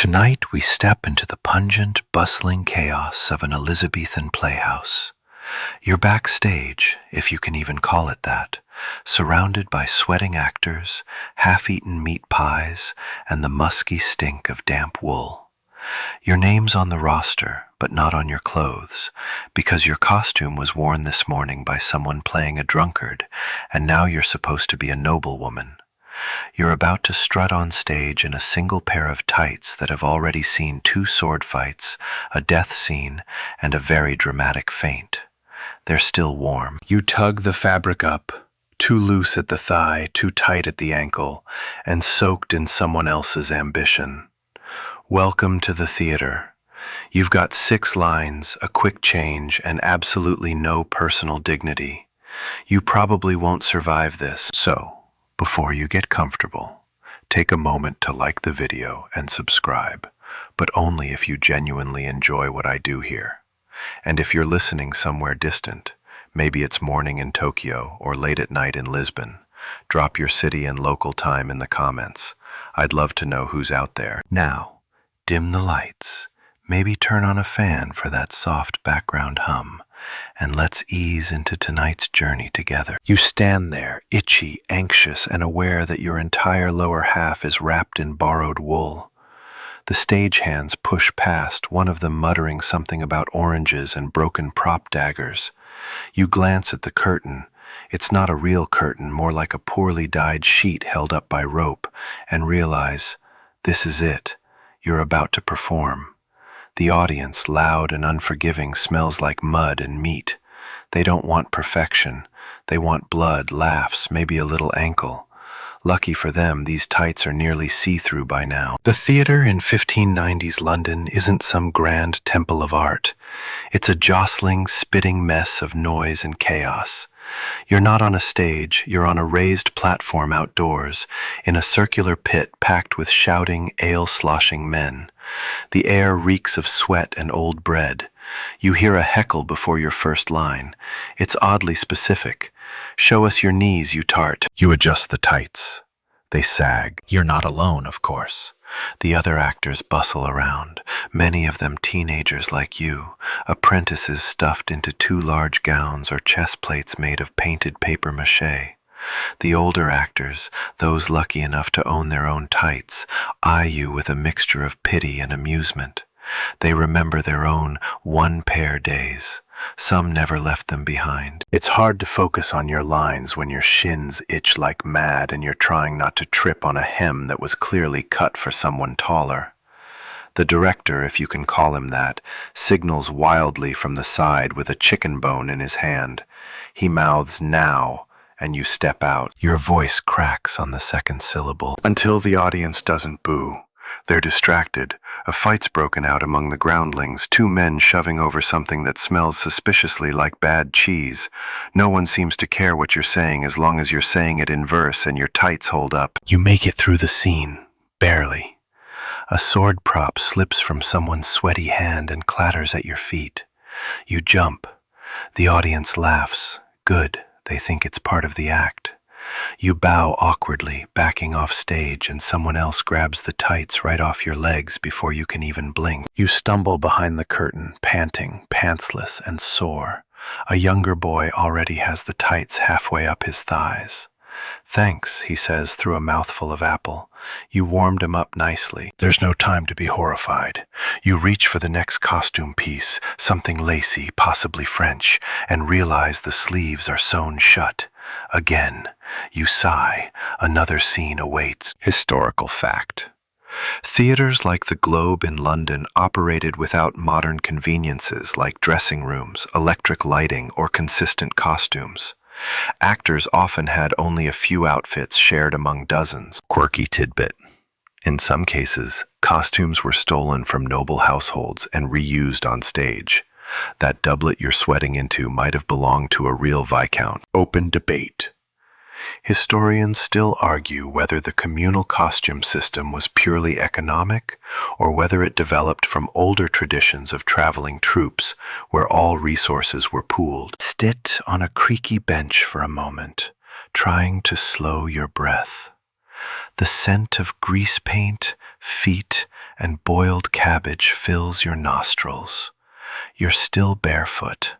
Tonight we step into the pungent, bustling chaos of an Elizabethan playhouse. You're backstage, if you can even call it that, surrounded by sweating actors, half-eaten meat pies, and the musky stink of damp wool. Your name's on the roster, but not on your clothes, because your costume was worn this morning by someone playing a drunkard, and now you're supposed to be a noblewoman. You're about to strut on stage in a single pair of tights that have already seen 2 sword fights, a death scene, and a very dramatic faint. They're still warm. You tug the fabric up, too loose at the thigh, too tight at the ankle, and soaked in someone else's ambition. Welcome to the theater. You've got 6 lines, a quick change, and absolutely no personal dignity. You probably won't survive this, so before you get comfortable, take a moment to like the video and subscribe, but only if you genuinely enjoy what I do here. And if you're listening somewhere distant, maybe it's morning in Tokyo or late at night in Lisbon, drop your city and local time in the comments. I'd love to know who's out there. Now, dim the lights, maybe turn on a fan for that soft background hum, and let's ease into tonight's journey together. You stand there, itchy, anxious, and aware that your entire lower half is wrapped in borrowed wool. The stagehands push past, one of them muttering something about oranges and broken prop daggers. You glance at the curtain. It's not a real curtain, more like a poorly dyed sheet held up by rope, and realize, this is it. You're about to perform. The audience, loud and unforgiving, smells like mud and meat. They don't want perfection. They want blood, laughs, maybe a little ankle. Lucky for them, these tights are nearly see-through by now. The theater in 1590s London isn't some grand temple of art. It's a jostling, spitting mess of noise and chaos. You're not on a stage, you're on a raised platform outdoors, in a circular pit packed with shouting, ale-sloshing men. The air reeks of sweat and old bread. You hear a heckle before your first line. It's oddly specific. Show us your knees, you tart. You adjust the tights. They sag. You're not alone, of course. The other actors bustle around, many of them teenagers like you, apprentices stuffed into 2 large gowns or chest plates made of painted papier-mâché. The older actors, those lucky enough to own their own tights, eye you with a mixture of pity and amusement. They remember their own one-pair days. Some never left them behind. It's hard to focus on your lines when your shins itch like mad and you're trying not to trip on a hem that was clearly cut for someone taller. The director, if you can call him that, signals wildly from the side with a chicken bone in his hand. He mouths "now," and you step out. Your voice cracks on the second syllable. Until the audience doesn't boo. They're distracted. A fight's broken out among the groundlings, 2 men shoving over something that smells suspiciously like bad cheese. No one seems to care what you're saying as long as you're saying it in verse and your tights hold up. You make it through the scene. Barely. A sword prop slips from someone's sweaty hand and clatters at your feet. You jump. The audience laughs. Good. They think it's part of the act. You bow awkwardly, backing off stage, and someone else grabs the tights right off your legs before you can even blink. You stumble behind the curtain, panting, pantsless, and sore. A younger boy already has the tights halfway up his thighs. "Thanks," he says through a mouthful of apple. You warmed him up nicely. There's no time to be horrified. You reach for the next costume piece, something lacy, possibly French, and realize the sleeves are sewn shut. Again, you sigh. Another scene awaits. Historical fact. Theaters like the Globe in London operated without modern conveniences like dressing rooms, electric lighting, or consistent costumes. Actors often had only a few outfits shared among dozens. Quirky tidbit. In some cases, costumes were stolen from noble households and reused on stage. That doublet you're sweating into might have belonged to a real viscount. Open debate. Historians still argue whether the communal costume system was purely economic or whether it developed from older traditions of traveling troops where all resources were pooled. Sit on a creaky bench for a moment, trying to slow your breath. The scent of grease paint, feet, and boiled cabbage fills your nostrils. You're still barefoot.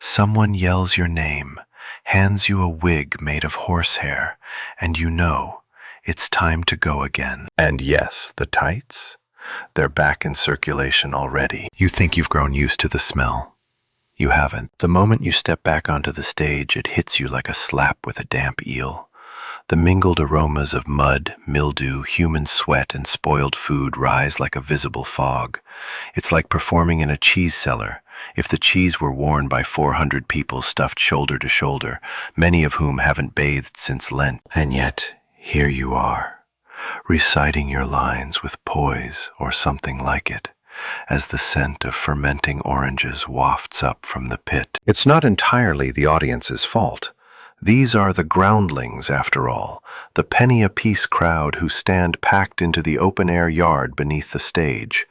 Someone yells your name, hands you a wig made of horsehair, and you know it's time to go again. And yes, the tights? They're back in circulation already. You think you've grown used to the smell. You haven't. The moment you step back onto the stage, it hits you like a slap with a damp eel. The mingled aromas of mud, mildew, human sweat, and spoiled food rise like a visible fog. It's like performing in a cheese cellar, if the cheese were worn by 400 people stuffed shoulder to shoulder, many of whom haven't bathed since Lent. And yet, here you are, reciting your lines with poise or something like it, as the scent of fermenting oranges wafts up from the pit. It's not entirely the audience's fault. These are the groundlings, after all, the penny-apiece crowd who stand packed into the open-air yard beneath the stage.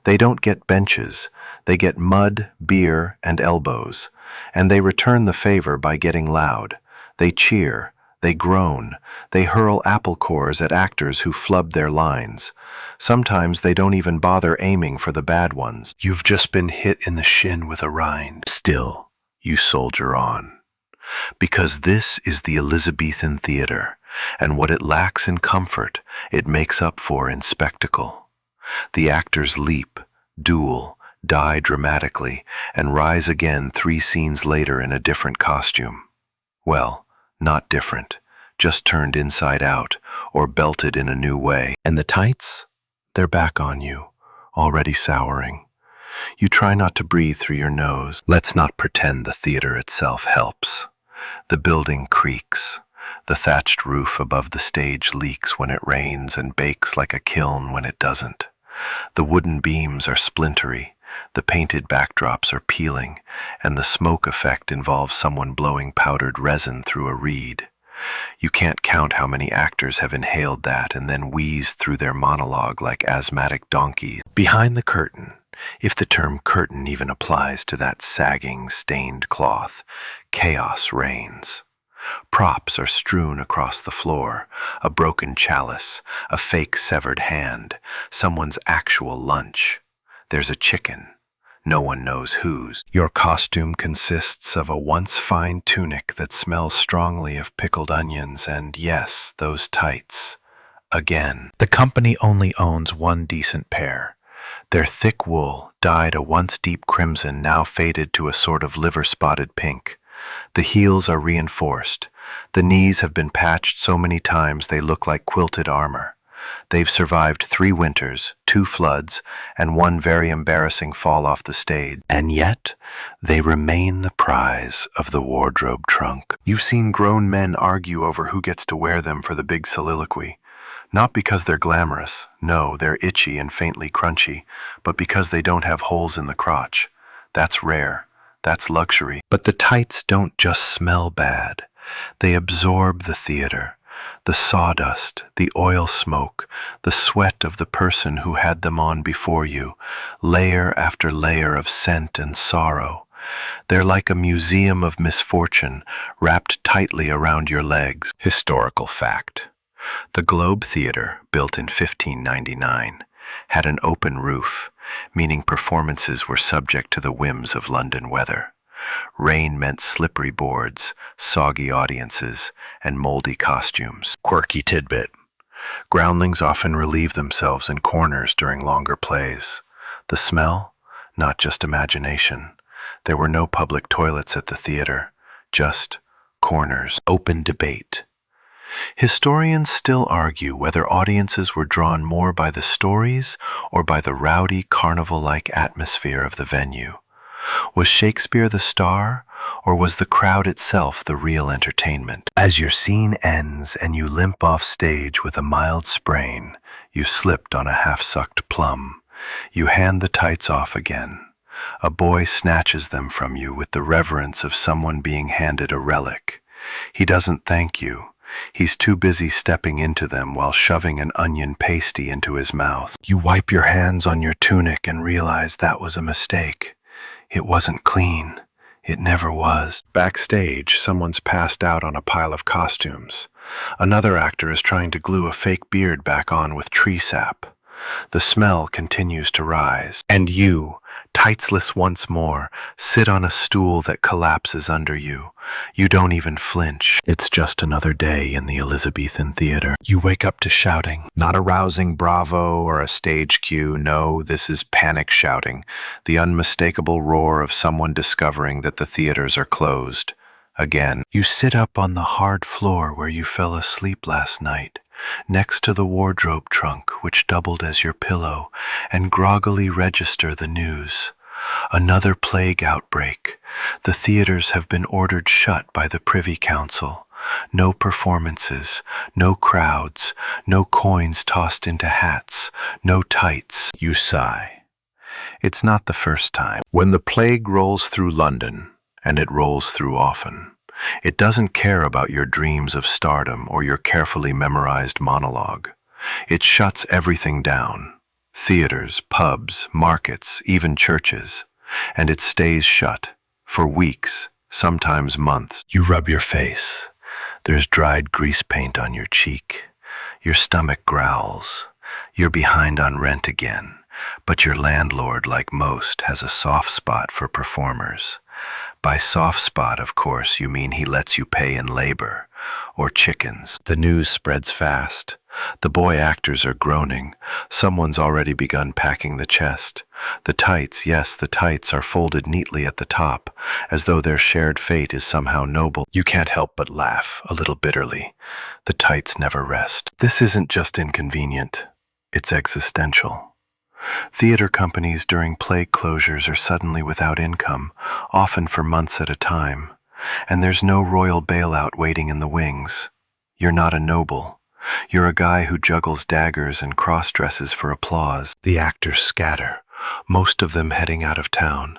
They don't get benches, they get mud, beer, and elbows, and they return the favor by getting loud. They cheer, they groan, they hurl apple cores at actors who flub their lines. Sometimes they don't even bother aiming for the bad ones. You've just been hit in the shin with a rind. Still, you soldier on. Because this is the Elizabethan theater, and what it lacks in comfort, it makes up for in spectacle. The actors leap, duel, die dramatically, and rise again 3 scenes later in a different costume. Well, not different, just turned inside out, or belted in a new way. And the tights? They're back on you, already souring. You try not to breathe through your nose. Let's not pretend the theater itself helps. The building creaks. The thatched roof above the stage leaks when it rains and bakes like a kiln when it doesn't. The wooden beams are splintery, the painted backdrops are peeling, and the smoke effect involves someone blowing powdered resin through a reed. You can't count how many actors have inhaled that and then wheezed through their monologue like asthmatic donkeys. Behind the curtain, if the term curtain even applies to that sagging, stained cloth, chaos reigns. Props are strewn across the floor, a broken chalice, a fake severed hand, someone's actual lunch. There's a chicken. No one knows whose. Your costume consists of a once fine tunic that smells strongly of pickled onions and, yes, those tights. Again. The company only owns one decent pair. Their thick wool, dyed a once deep crimson, now faded to a sort of liver-spotted pink. The heels are reinforced. The knees have been patched so many times they look like quilted armor. They've survived 3 winters, 2 floods, and 1 very embarrassing fall off the stage. And yet, they remain the prize of the wardrobe trunk. You've seen grown men argue over who gets to wear them for the big soliloquy. Not because they're glamorous, no, they're itchy and faintly crunchy, but because they don't have holes in the crotch. That's rare. That's luxury. But the tights don't just smell bad. They absorb the theater. The sawdust, the oil smoke, the sweat of the person who had them on before you, layer after layer of scent and sorrow. They're like a museum of misfortune wrapped tightly around your legs. Historical fact. The Globe Theatre, built in 1599, had an open roof, meaning performances were subject to the whims of London weather. Rain meant slippery boards, soggy audiences, and moldy costumes. Quirky tidbit. Groundlings often relieve themselves in corners during longer plays. The smell? Not just imagination. There were no public toilets at the theater, just corners. Open debate. Historians still argue whether audiences were drawn more by the stories or by the rowdy, carnival-like atmosphere of the venue. Was Shakespeare the star, or was the crowd itself the real entertainment? As your scene ends and you limp off stage with a mild sprain, you've slipped on a half-sucked plum. You hand the tights off again. A boy snatches them from you with the reverence of someone being handed a relic. He doesn't thank you. He's too busy stepping into them while shoving an onion pasty into his mouth. You wipe your hands on your tunic and realize that was a mistake. It wasn't clean. It never was. Backstage, someone's passed out on a pile of costumes. Another actor is trying to glue a fake beard back on with tree sap. The smell continues to rise. And you, tightsless once more, sit on a stool that collapses under you. You don't even flinch. It's just another day in the Elizabethan theater. You wake up to shouting. Not a rousing bravo or a stage cue. No, this is panic shouting. The unmistakable roar of someone discovering that the theaters are closed. Again, you sit up on the hard floor where you fell asleep last night, next to the wardrobe trunk which doubled as your pillow, and groggily register the news. Another plague outbreak. The theaters have been ordered shut by the Privy Council. No performances, no crowds, no coins tossed into hats, no tights. You sigh. It's not the first time. When the plague rolls through London, and it rolls through often, it doesn't care about your dreams of stardom or your carefully memorized monologue. It shuts everything down. Theaters, pubs, markets, even churches. And it stays shut for weeks, sometimes months. You rub your face. There's dried grease paint on your cheek. Your stomach growls. You're behind on rent again. But your landlord, like most, has a soft spot for performers. By soft spot, of course, you mean he lets you pay in labor or chickens. The news spreads fast. The boy actors are groaning. Someone's already begun packing the chest. The tights, yes, the tights are folded neatly at the top, as though their shared fate is somehow noble. You can't help but laugh, a little bitterly. The tights never rest. This isn't just inconvenient. It's existential. Theater companies during plague closures are suddenly without income, often for months at a time. And there's no royal bailout waiting in the wings. You're not a noble. You're a guy who juggles daggers and cross-dresses for applause. The actors scatter, most of them heading out of town.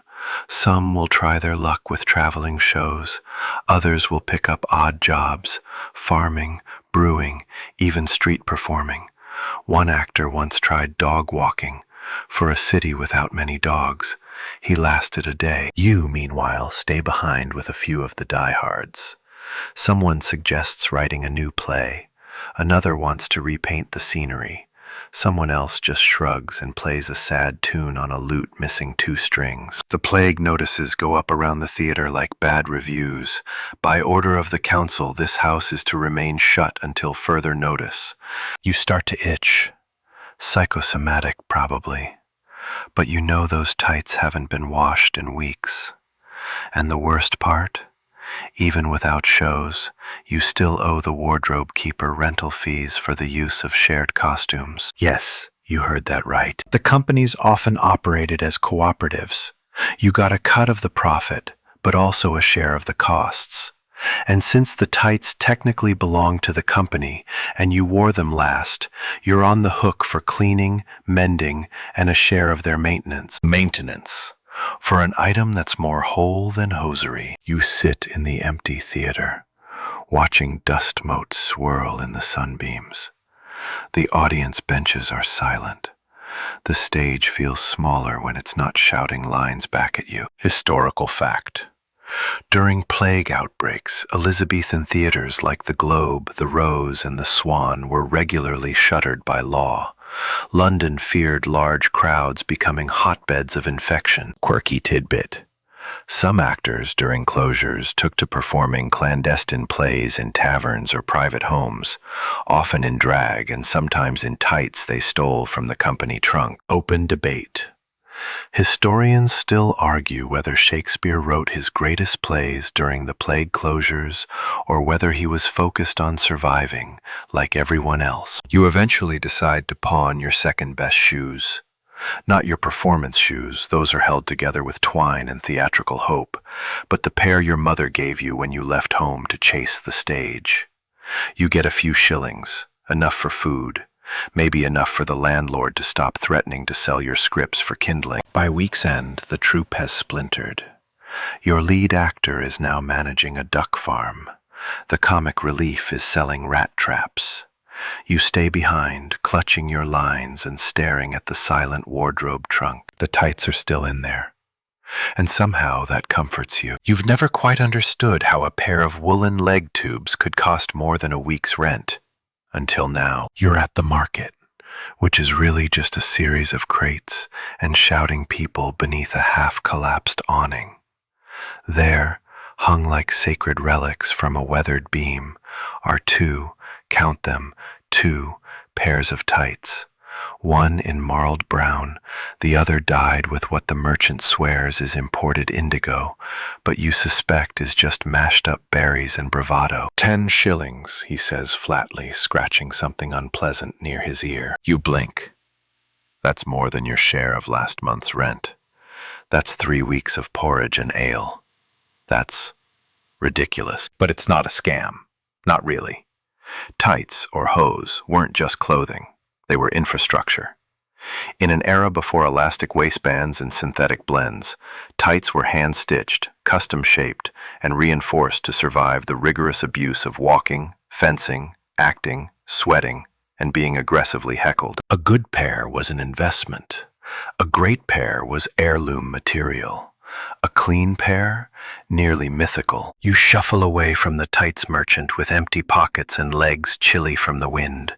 Some will try their luck with traveling shows. Others will pick up odd jobs, farming, brewing, even street performing. One actor once tried dog walking for a city without many dogs. He lasted a day. You, meanwhile, stay behind with a few of the diehards. Someone suggests writing a new play. Another wants to repaint the scenery. Someone else just shrugs and plays a sad tune on a lute missing 2 strings. The plague notices go up around the theater like bad reviews. By order of the council, this house is to remain shut until further notice. You start to itch. Psychosomatic, probably. But you know those tights haven't been washed in weeks. And the worst part? Even without shows, you still owe the wardrobe keeper rental fees for the use of shared costumes. Yes, you heard that right. The companies often operated as cooperatives. You got a cut of the profit, but also a share of the costs. And since the tights technically belong to the company and you wore them last, you're on the hook for cleaning, mending, and a share of their maintenance. Maintenance. For an item that's more whole than hosiery. You sit in the empty theater, watching dust motes swirl in the sunbeams. The audience benches are silent. The stage feels smaller when it's not shouting lines back at you. Historical fact. During plague outbreaks, Elizabethan theaters like the Globe, the Rose, and the Swan were regularly shuttered by law. London feared large crowds becoming hotbeds of infection. Quirky tidbit. Some actors during closures took to performing clandestine plays in taverns or private homes, often in drag and sometimes in tights they stole from the company trunk. Open debate. Historians still argue whether Shakespeare wrote his greatest plays during the plague closures or whether he was focused on surviving, like everyone else. You eventually decide to pawn your second-best shoes. Not your performance shoes, those are held together with twine and theatrical hope, but the pair your mother gave you when you left home to chase the stage. You get a few shillings, enough for food, maybe enough for the landlord to stop threatening to sell your scripts for kindling. By week's end, the troupe has splintered. Your lead actor is now managing a duck farm. The comic relief is selling rat traps. You stay behind, clutching your lines and staring at the silent wardrobe trunk. The tights are still in there. And somehow that comforts you. You've never quite understood how a pair of woolen leg tubes could cost more than a week's rent. Until now, you're at the market, which is really just a series of crates and shouting people beneath a half-collapsed awning. There, hung like sacred relics from a weathered beam, are two, count them, two pairs of tights. One in marled brown, the other dyed with what the merchant swears is imported indigo, but you suspect is just mashed up berries and bravado. 10 shillings, he says flatly, scratching something unpleasant near his ear. You blink. That's more than your share of last month's rent. That's 3 weeks of porridge and ale. That's ridiculous. But it's not a scam. Not really. Tights, or hose, weren't just clothing. They were infrastructure. In an era before elastic waistbands and synthetic blends, tights were hand-stitched, custom-shaped, and reinforced to survive the rigorous abuse of walking, fencing, acting, sweating, and being aggressively heckled. A good pair was an investment. A great pair was heirloom material. A clean pair, nearly mythical. You shuffle away from the tights merchant with empty pockets and legs chilly from the wind.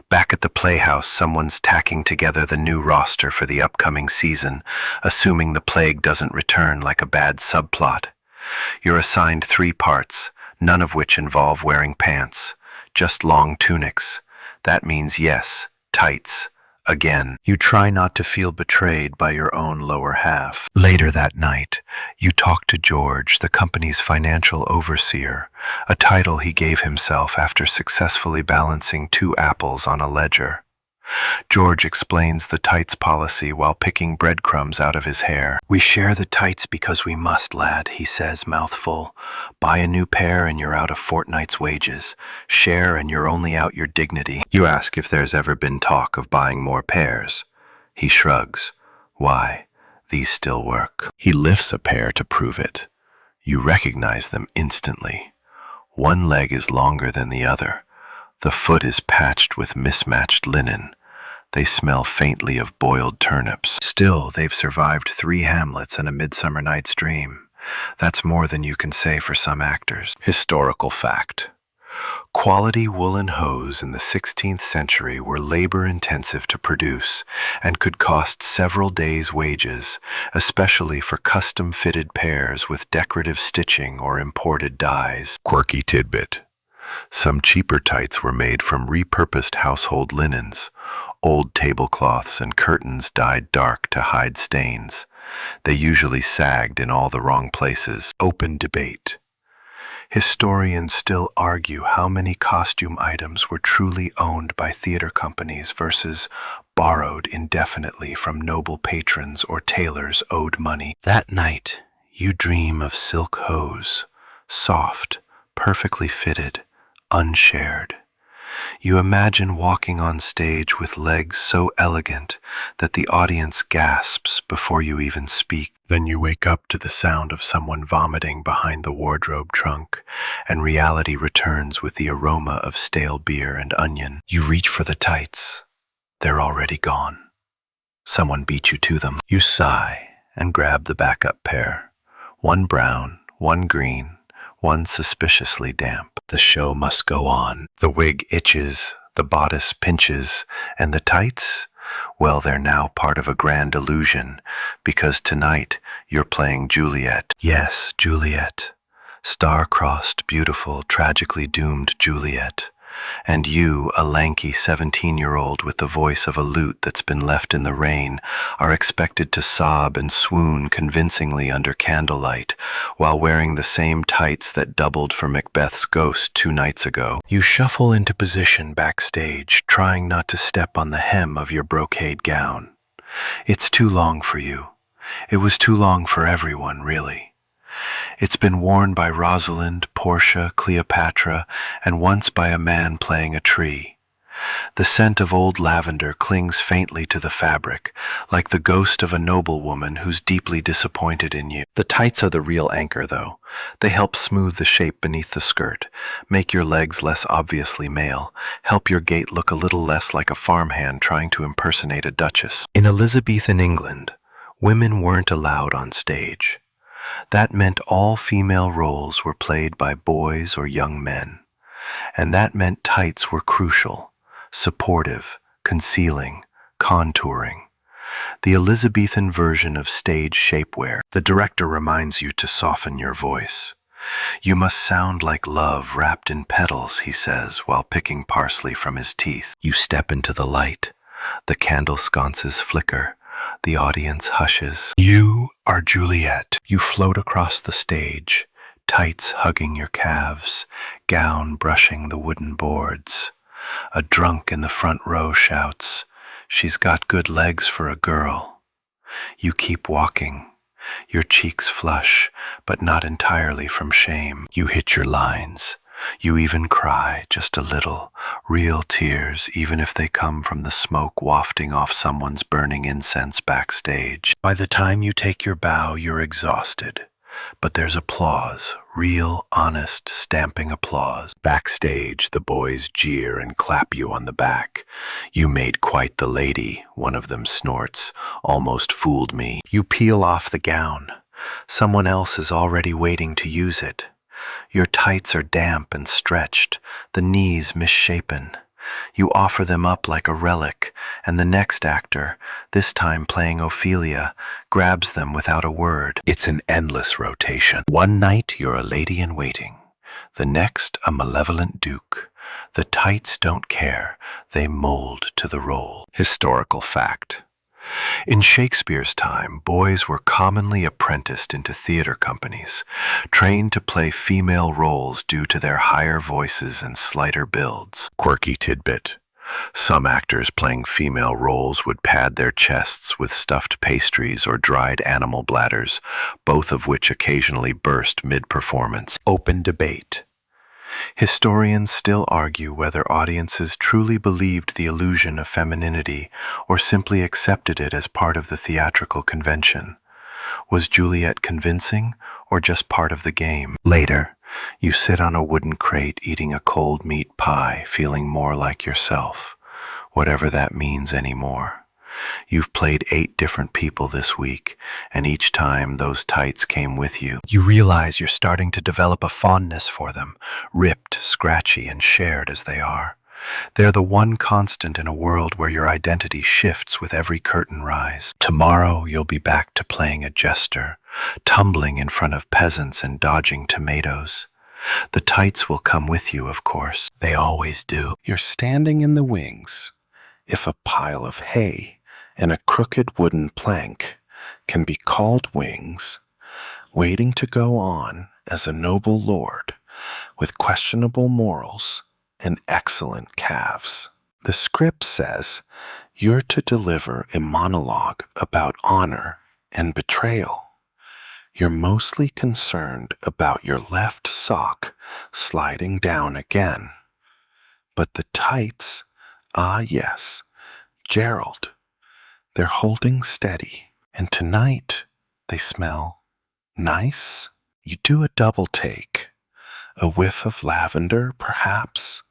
Back at the playhouse, someone's tacking together the new roster for the upcoming season, assuming the plague doesn't return like a bad subplot. You're assigned 3 parts, none of which involve wearing pants, just long tunics. That means yes, tights. Again, you try not to feel betrayed by your own lower half. Later that night, you talk to George, the company's financial overseer, a title he gave himself after successfully balancing 2 apples on a ledger. George explains the tights policy while picking breadcrumbs out of his hair. We share the tights because we must, lad, he says, mouthful. Buy a new pair and you're out a fortnight's wages. Share and you're only out your dignity. You ask if there's ever been talk of buying more pairs. He shrugs. Why? These still work. He lifts a pair to prove it. You recognize them instantly. One leg is longer than the other. The foot is patched with mismatched linen. They smell faintly of boiled turnips. Still, they've survived 3 Hamlets and a Midsummer Night's Dream. That's more than you can say for some actors. Historical fact. Quality woolen hose in the 16th century were labor-intensive to produce and could cost several days' wages, especially for custom-fitted pairs with decorative stitching or imported dyes. Quirky tidbit. Some cheaper tights were made from repurposed household linens, old tablecloths and curtains dyed dark to hide stains. They usually sagged in all the wrong places. Open debate. Historians still argue how many costume items were truly owned by theater companies versus borrowed indefinitely from noble patrons or tailors owed money. That night, you dream of silk hose, soft, perfectly fitted, unshared. You imagine walking on stage with legs so elegant that the audience gasps before you even speak. Then you wake up to the sound of someone vomiting behind the wardrobe trunk, and reality returns with the aroma of stale beer and onion. You reach for the tights. They're already gone. Someone beat you to them. You sigh and grab the backup pair. One brown, one green, one suspiciously damp. The show must go on. The wig itches, the bodice pinches, and the tights? Well, they're now part of a grand illusion, because tonight you're playing Juliet. Yes, Juliet. Star-crossed, beautiful, tragically doomed Juliet. And you, a lanky 17-year-old with the voice of a lute that's been left in the rain, are expected to sob and swoon convincingly under candlelight while wearing the same tights that doubled for Macbeth's ghost 2 nights ago. You shuffle into position backstage, trying not to step on the hem of your brocade gown. It's too long for you. It was too long for everyone, really. It's been worn by Rosalind, Portia, Cleopatra, and once by a man playing a tree. The scent of old lavender clings faintly to the fabric, like the ghost of a noblewoman who's deeply disappointed in you. The tights are the real anchor, though. They help smooth the shape beneath the skirt, make your legs less obviously male, help your gait look a little less like a farmhand trying to impersonate a duchess. In Elizabethan England, women weren't allowed on stage. That meant all female roles were played by boys or young men. And that meant tights were crucial, supportive, concealing, contouring. The Elizabethan version of stage shapewear. The director reminds you to soften your voice. You must sound like love wrapped in petals, he says, while picking parsley from his teeth. You step into the light. The candle sconces flicker. The audience hushes. You are Juliet. You float across the stage, tights hugging your calves, gown brushing the wooden boards. A drunk in the front row shouts, "She's got good legs for a girl." You keep walking. Your cheeks flush, but not entirely from shame. You hit your lines. You even cry, just a little, real tears, even if they come from the smoke wafting off someone's burning incense backstage. By the time you take your bow, you're exhausted. But there's applause, real, honest, stamping applause. Backstage, the boys jeer and clap you on the back. "You made quite the lady," one of them snorts. "Almost fooled me." You peel off the gown. Someone else is already waiting to use it. Your tights are damp and stretched, the knees misshapen. You offer them up like a relic, and the next actor, this time playing Ophelia, grabs them without a word. It's an endless rotation. One night you're a lady in waiting, the next a malevolent duke. The tights don't care, they mold to the role. Historical fact. In Shakespeare's time, boys were commonly apprenticed into theater companies, trained to play female roles due to their higher voices and slighter builds. Quirky tidbit. Some actors playing female roles would pad their chests with stuffed pastries or dried animal bladders, both of which occasionally burst mid-performance. Open debate. Historians still argue whether audiences truly believed the illusion of femininity or simply accepted it as part of the theatrical convention. Was Juliet convincing or just part of the game? Later, you sit on a wooden crate eating a cold meat pie, feeling more like yourself, whatever that means anymore. You've played 8 different people this week, and each time those tights came with you. You realize you're starting to develop a fondness for them, ripped, scratchy, and shared as they are. They're the one constant in a world where your identity shifts with every curtain rise. Tomorrow you'll be back to playing a jester, tumbling in front of peasants and dodging tomatoes. The tights will come with you, of course. They always do. You're standing in the wings. If a pile of hay and a crooked wooden plank can be called wings, waiting to go on as a noble lord with questionable morals and excellent calves. The script says you're to deliver a monologue about honor and betrayal. You're mostly concerned about your left sock sliding down again. But the tights, ah yes, Gerald, they're holding steady, and tonight they smell nice. You do a double take, a whiff of lavender, perhaps,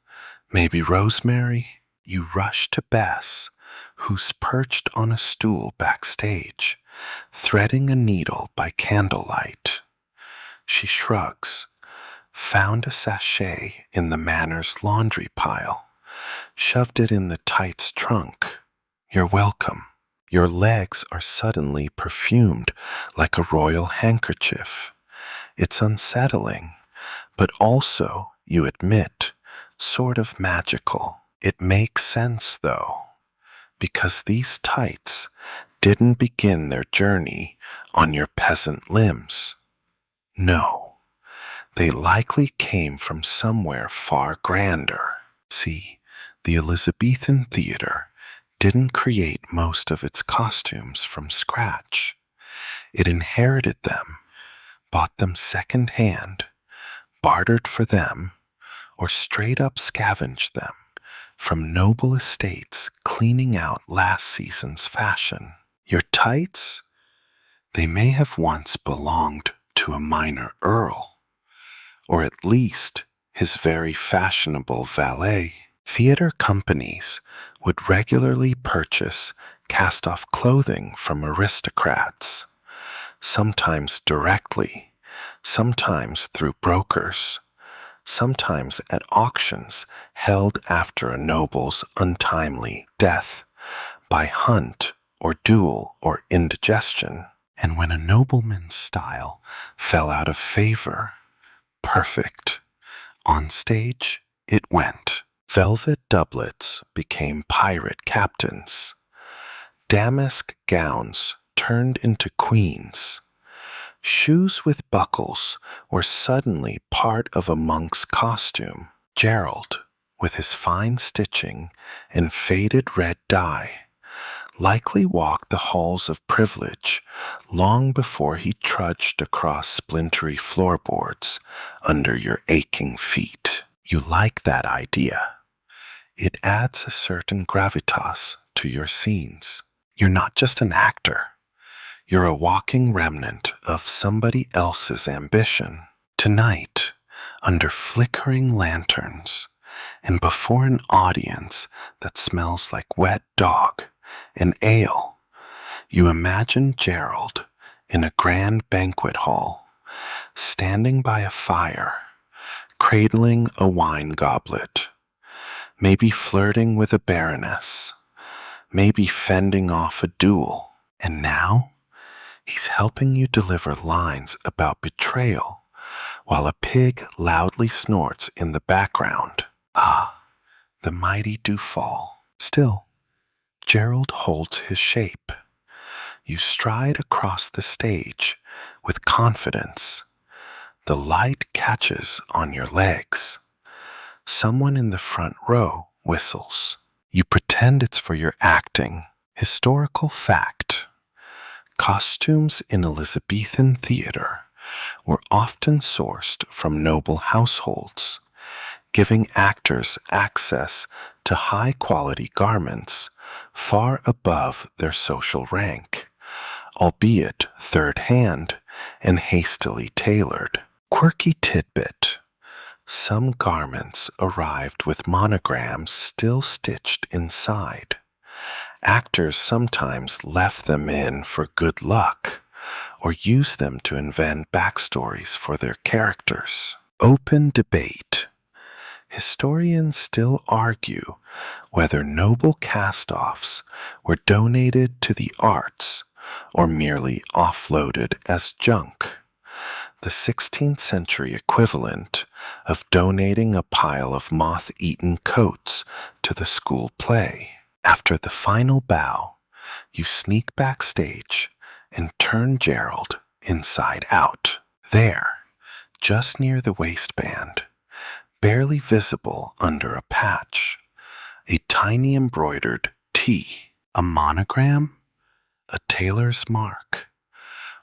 maybe rosemary. You rush to Bess, who's perched on a stool backstage, threading a needle by candlelight. She shrugs, found a sachet in the Manor's laundry pile, shoved it in the tights trunk. You're welcome. Your legs are suddenly perfumed like a royal handkerchief. It's unsettling, but also, you admit, sort of magical. It makes sense, though, because these tights didn't begin their journey on your peasant limbs. No, they likely came from somewhere far grander. See, the Elizabethan theater didn't create most of its costumes from scratch. It inherited them, bought them second-hand, bartered for them, or straight up scavenged them from noble estates cleaning out last season's fashion. Your tights? They may have once belonged to a minor earl, or at least his very fashionable valet. Theater companies would regularly purchase cast-off clothing from aristocrats, sometimes directly, sometimes through brokers, sometimes at auctions held after a noble's untimely death by hunt or duel or indigestion. And when a nobleman's style fell out of favor, perfect. On stage, it went. Velvet doublets became pirate captains. Damask gowns turned into queens. Shoes with buckles were suddenly part of a monk's costume. Gerald, with his fine stitching and faded red dye, likely walked the halls of privilege long before he trudged across splintery floorboards under your aching feet. You like that idea. It adds a certain gravitas to your scenes. You're not just an actor. You're a walking remnant of somebody else's ambition. Tonight, under flickering lanterns, and before an audience that smells like wet dog and ale, you imagine Gerald in a grand banquet hall, standing by a fire, cradling a wine goblet, maybe flirting with a baroness, maybe fending off a duel. And now, he's helping you deliver lines about betrayal while a pig loudly snorts in the background. Ah, the mighty do fall. Still, Gerald holds his shape. You stride across the stage with confidence. The light catches on your legs. Someone in the front row whistles. You pretend it's for your acting. Historical fact. Costumes in Elizabethan theater were often sourced from noble households, giving actors access to high-quality garments far above their social rank, albeit third-hand and hastily tailored. Quirky tidbit. Some garments arrived with monograms still stitched inside. Actors sometimes left them in for good luck, or used them to invent backstories for their characters. Open debate. Historians still argue whether noble cast-offs were donated to the arts or merely offloaded as junk, the 16th century equivalent of donating a pile of moth-eaten coats to the school play. After the final bow, you sneak backstage and turn Gerald inside out. There, just near the waistband, barely visible under a patch, a tiny embroidered T, a monogram, a tailor's mark,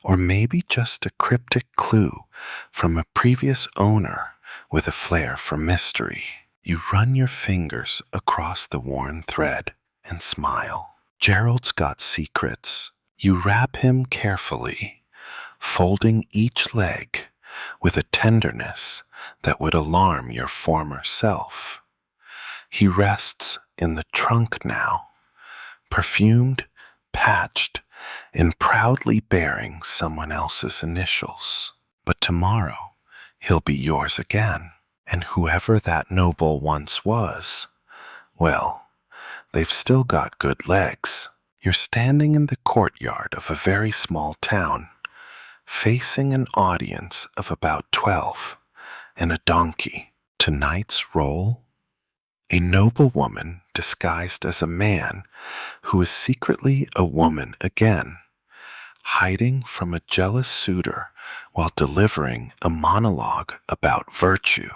or maybe just a cryptic clue from a previous owner with a flair for mystery. You run your fingers across the worn thread and smile. Gerald's got secrets. You wrap him carefully, folding each leg with a tenderness that would alarm your former self. He rests in the trunk now, perfumed, patched, and proudly bearing someone else's initials. But tomorrow, he'll be yours again. And whoever that noble once was, well, they've still got good legs. You're standing in the courtyard of a very small town, facing an audience of about 12 and a donkey. Tonight's role? A noble woman disguised as a man who is secretly a woman again, hiding from a jealous suitor while delivering a monologue about virtue.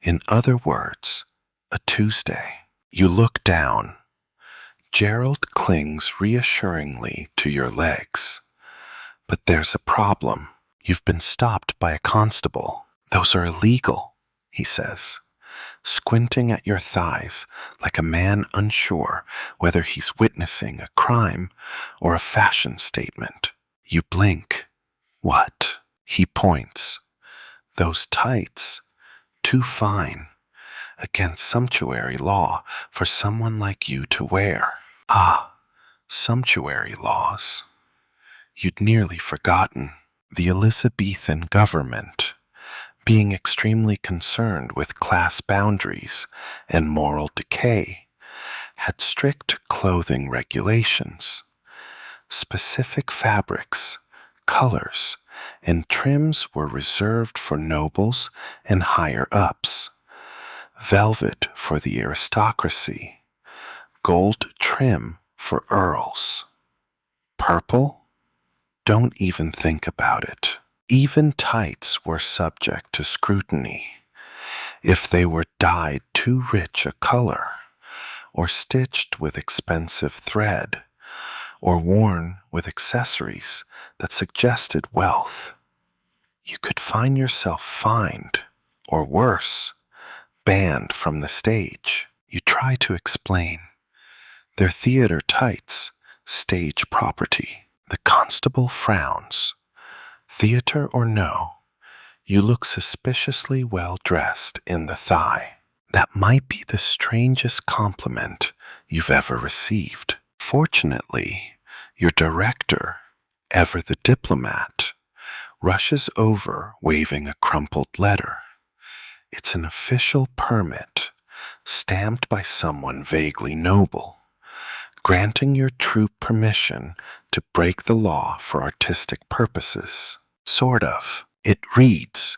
In other words, a Tuesday. You look down. Gerald clings reassuringly to your legs. But there's a problem. You've been stopped by a constable. Those are illegal, he says, squinting at your thighs like a man unsure whether he's witnessing a crime or a fashion statement. You blink. What? He points. Those tights. Too fine. Against sumptuary law for someone like you to wear. Ah, sumptuary laws. You'd nearly forgotten. The Elizabethan government, being extremely concerned with class boundaries and moral decay, had strict clothing regulations. Specific fabrics, colors, and trims were reserved for nobles and higher-ups. Velvet for the aristocracy, gold trim for earls. Purple? Don't even think about it. Even tights were subject to scrutiny. If they were dyed too rich a color, or stitched with expensive thread, or worn with accessories that suggested wealth, you could find yourself fined, or worse, banned from the stage. You try to explain. They're theater tights, stage property. The constable frowns. Theater or no, you look suspiciously well dressed in the thigh. That might be the strangest compliment you've ever received. Fortunately, your director, ever the diplomat, rushes over waving a crumpled letter. It's an official permit, stamped by someone vaguely noble, granting your troupe permission to break the law for artistic purposes. Sort of. It reads,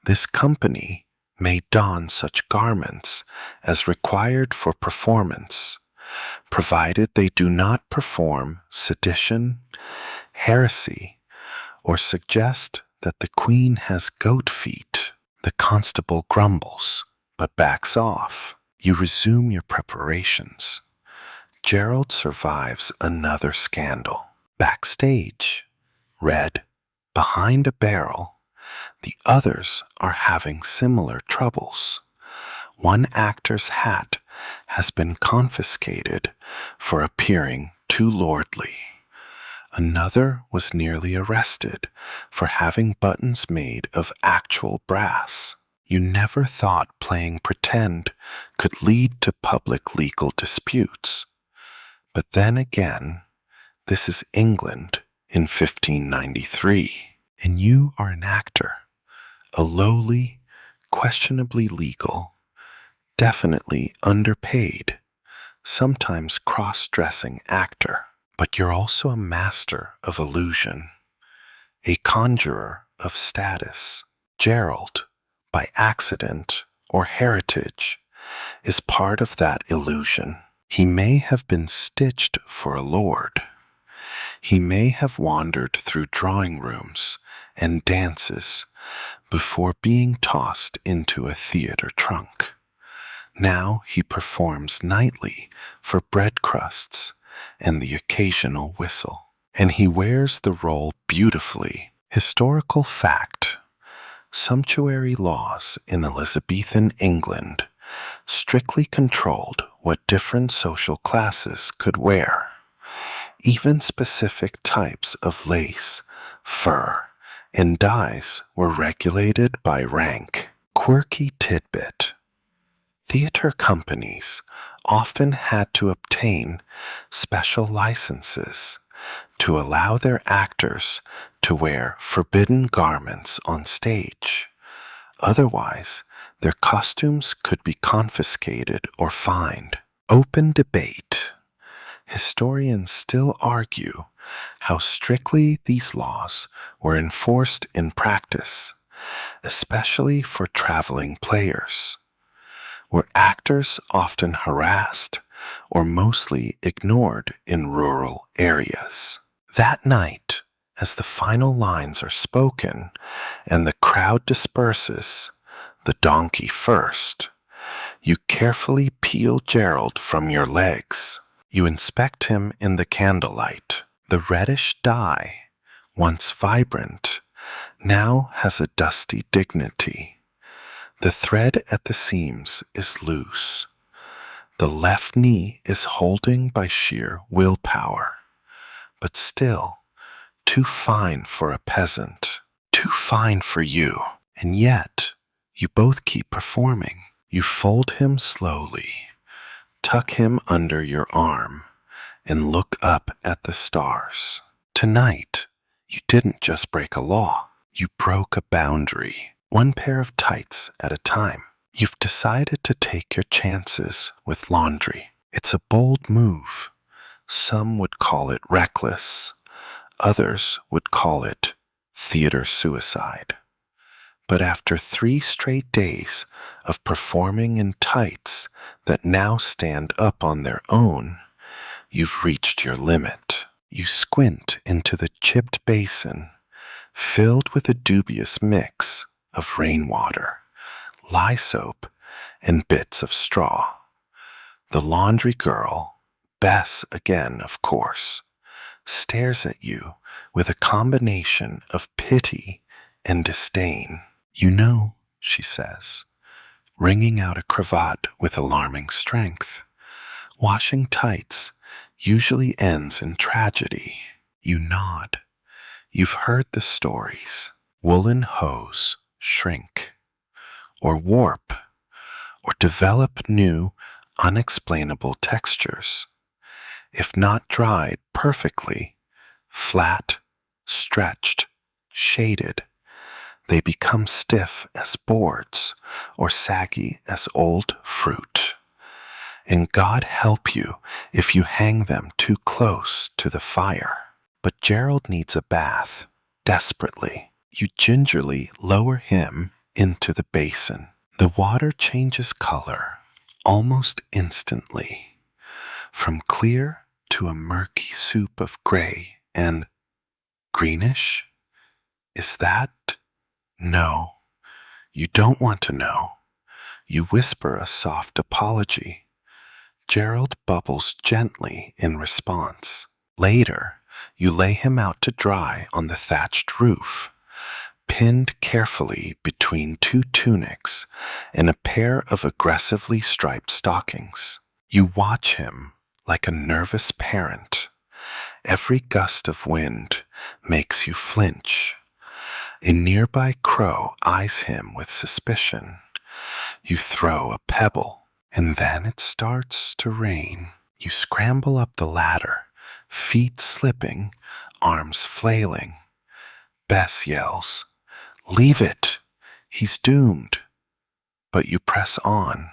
this company may don such garments as required for performance, provided they do not perform sedition, heresy, or suggest that the queen has goat feet. The constable grumbles, but backs off. You resume your preparations. Gerald survives another scandal. Backstage, red, behind a barrel, the others are having similar troubles. One actor's hat has been confiscated for appearing too lordly. Another was nearly arrested for having buttons made of actual brass. You never thought playing pretend could lead to public legal disputes. But then again, this is England in 1593, and you are an actor, a lowly, questionably legal, definitely underpaid, sometimes cross-dressing actor. But you're also a master of illusion, a conjurer of status. Gerald, by accident or heritage, is part of that illusion. He may have been stitched for a lord. He may have wandered through drawing rooms and dances before being tossed into a theater trunk. Now he performs nightly for bread crusts and the occasional whistle, and he wears the role beautifully. Historical fact: sumptuary laws in Elizabethan England strictly controlled what different social classes could wear. Even specific types of lace, fur, and dyes were regulated by rank. Quirky tidbit: theater companies often had to obtain special licenses to allow their actors to wear forbidden garments on stage. Otherwise, their costumes could be confiscated or fined. Open debate. Historians still argue how strictly these laws were enforced in practice, especially for traveling players. Were actors often harassed or mostly ignored in rural areas? That night, as the final lines are spoken and the crowd disperses, the donkey first, you carefully peel Gerald from your legs. You inspect him in the candlelight. The reddish dye, once vibrant, now has a dusty dignity. The thread at the seams is loose. The left knee is holding by sheer willpower, but still too fine for a peasant, too fine for you. And yet, you both keep performing. You fold him slowly, tuck him under your arm, and look up at the stars. Tonight, you didn't just break a law, you broke a boundary. one pair of tights at a time. You've decided to take your chances with laundry. It's a bold move. Some would call it reckless. Others would call it theater suicide. But after 3 straight days of performing in tights that now stand up on their own, you've reached your limit. You squint into the chipped basin, filled with a dubious mix of rainwater, lye soap, and bits of straw. The laundry girl, Bess again, of course, stares at you with a combination of pity and disdain. You know, she says, wringing out a cravat with alarming strength. Washing tights usually ends in tragedy. You nod. You've heard the stories. Woolen hose shrink, or warp, or develop new, unexplainable textures. If not dried perfectly, flat, stretched, shaded, they become stiff as boards or saggy as old fruit. And God help you if you hang them too close to the fire. But Gerald needs a bath, desperately. You gingerly lower him into the basin. The water changes color almost instantly, from clear to a murky soup of gray and greenish. Is that? No, you don't want to know. You whisper a soft apology. Gerald bubbles gently in response. Later, you lay him out to dry on the thatched roof, pinned carefully between 2 tunics and a pair of aggressively striped stockings. You watch him like a nervous parent. Every gust of wind makes you flinch. A nearby crow eyes him with suspicion. You throw a pebble, and then it starts to rain. You scramble up the ladder, feet slipping, arms flailing. Bess yells, "Leave it! He's doomed!" But you press on.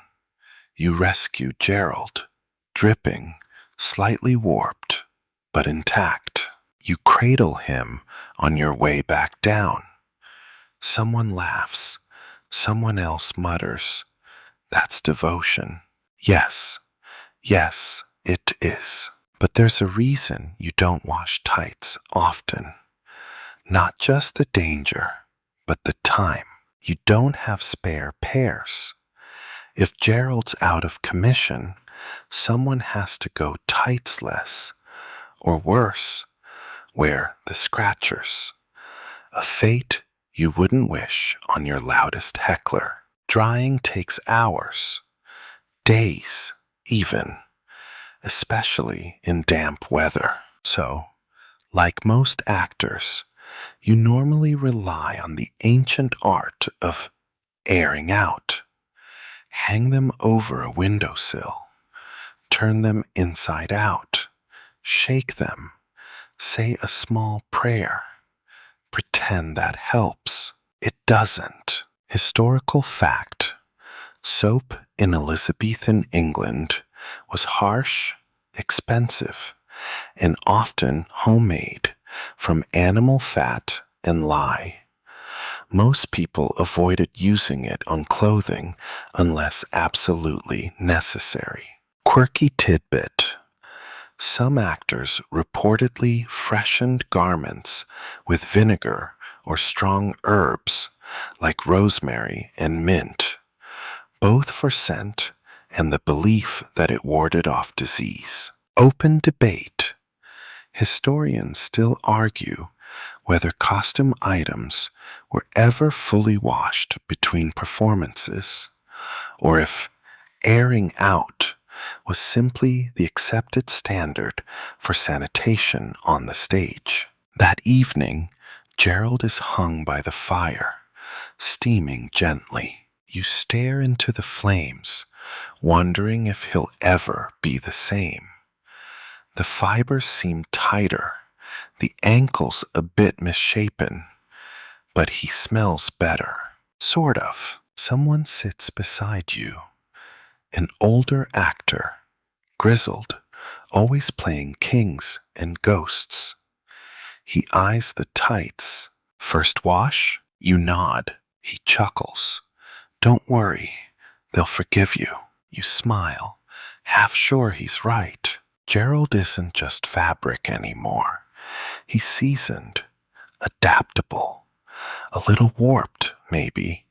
You rescue Gerald, dripping, slightly warped, but intact. You cradle him on your way back down. Someone laughs. Someone else mutters, "That's devotion." Yes, yes, it is. But there's a reason you don't wash tights often. Not just the danger, but the time. You don't have spare pairs. If Gerald's out of commission, someone has to go tightsless, or worse, wear the scratchers. A fate you wouldn't wish on your loudest heckler. Drying takes hours, days even, especially in damp weather. So, like most actors, you normally rely on the ancient art of airing out. Hang them over a windowsill, turn them inside out, shake them, say a small prayer, pretend that helps. It doesn't. Historical fact. Soap in Elizabethan England was harsh, expensive, and often homemade from animal fat and lye. Most people avoided using it on clothing unless absolutely necessary. Quirky tidbit. Some actors reportedly freshened garments with vinegar or strong herbs like rosemary and mint, both for scent and the belief that it warded off disease. Open debate. Historians still argue whether costume items were ever fully washed between performances, or if airing out was simply the accepted standard for sanitation on the stage. That evening, Gerald is hung by the fire, steaming gently. You stare into the flames, wondering if he'll ever be the same. The fibers seem tighter, the ankles a bit misshapen, but he smells better. Sort of. Someone sits beside you, an older actor, grizzled, always playing kings and ghosts. He eyes the tights. First wash? You nod. He chuckles. Don't worry, they'll forgive you. You smile, half sure he's right. Gerald isn't just fabric anymore. He's seasoned, adaptable, a little warped, maybe,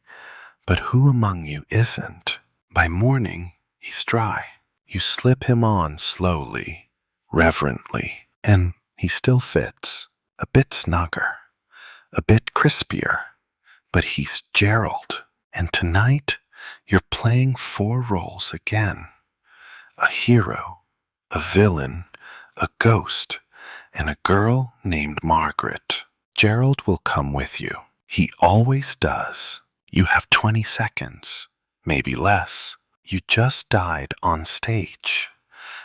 but who among you isn't? By morning, he's dry. You slip him on slowly, reverently, and he still fits. A bit snugger, a bit crispier, but he's Gerald. And tonight, you're playing 4 roles again. A hero, a villain, a ghost, and a girl named Margaret. Gerald will come with you. He always does. You have 20 seconds, maybe less. You just died on stage.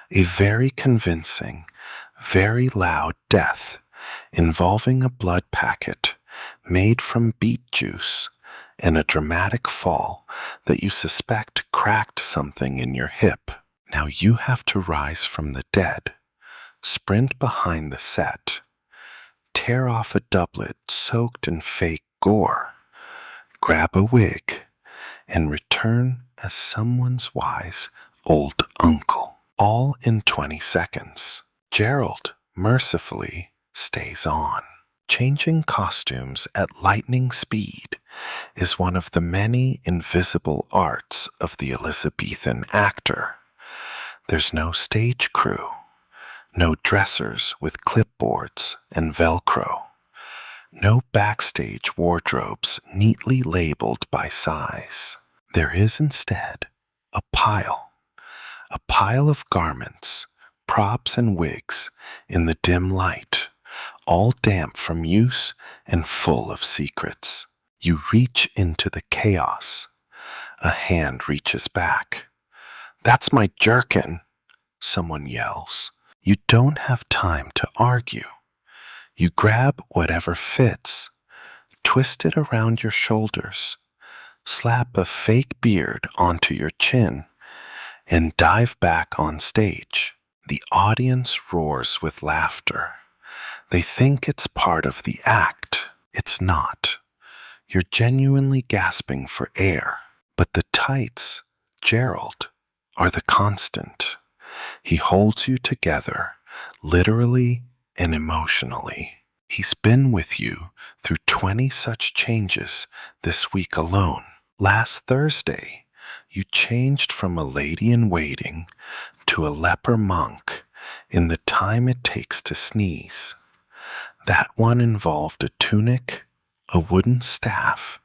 A very convincing, very loud death involving a blood packet made from beet juice and a dramatic fall that you suspect cracked something in your hip. Now you have to rise from the dead, sprint behind the set, tear off a doublet soaked in fake gore, grab a wig, and return as someone's wise old uncle. All in 20 seconds. Gerald, mercifully, stays on. Changing costumes at lightning speed is one of the many invisible arts of the Elizabethan actor. There's no stage crew, no dressers with clipboards and Velcro, no backstage wardrobes neatly labeled by size. There is instead a pile of garments, props, and wigs in the dim light, all damp from use and full of secrets. You reach into the chaos. A hand reaches back. "That's my jerkin," someone yells. You don't have time to argue. You grab whatever fits, twist it around your shoulders, slap a fake beard onto your chin, and dive back on stage. The audience roars with laughter. They think it's part of the act. It's not. You're genuinely gasping for air. But the tights, Gerald, are the constant. He holds you together, literally and emotionally. He's been with you through 20 such changes this week alone. Last Thursday, you changed from a lady in waiting to a leper monk in the time it takes to sneeze. That one involved a tunic, a wooden staff,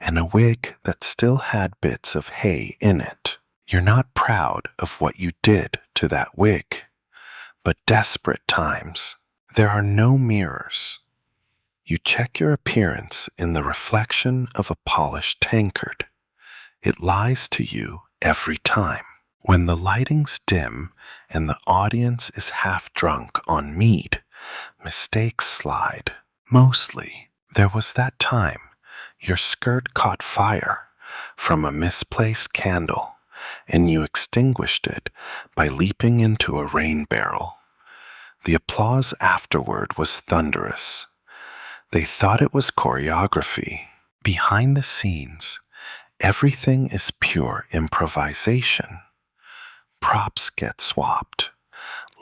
and a wig that still had bits of hay in it. You're not proud of what you did to that wig, but desperate times. There are no mirrors. You check your appearance in the reflection of a polished tankard. It lies to you every time. When the lighting's dim and the audience is half drunk on mead, mistakes slide. Mostly, there was that time your skirt caught fire from a misplaced candle, and you extinguished it by leaping into a rain barrel. The applause afterward was thunderous. They thought it was choreography. Behind the scenes, everything is pure improvisation. Props get swapped,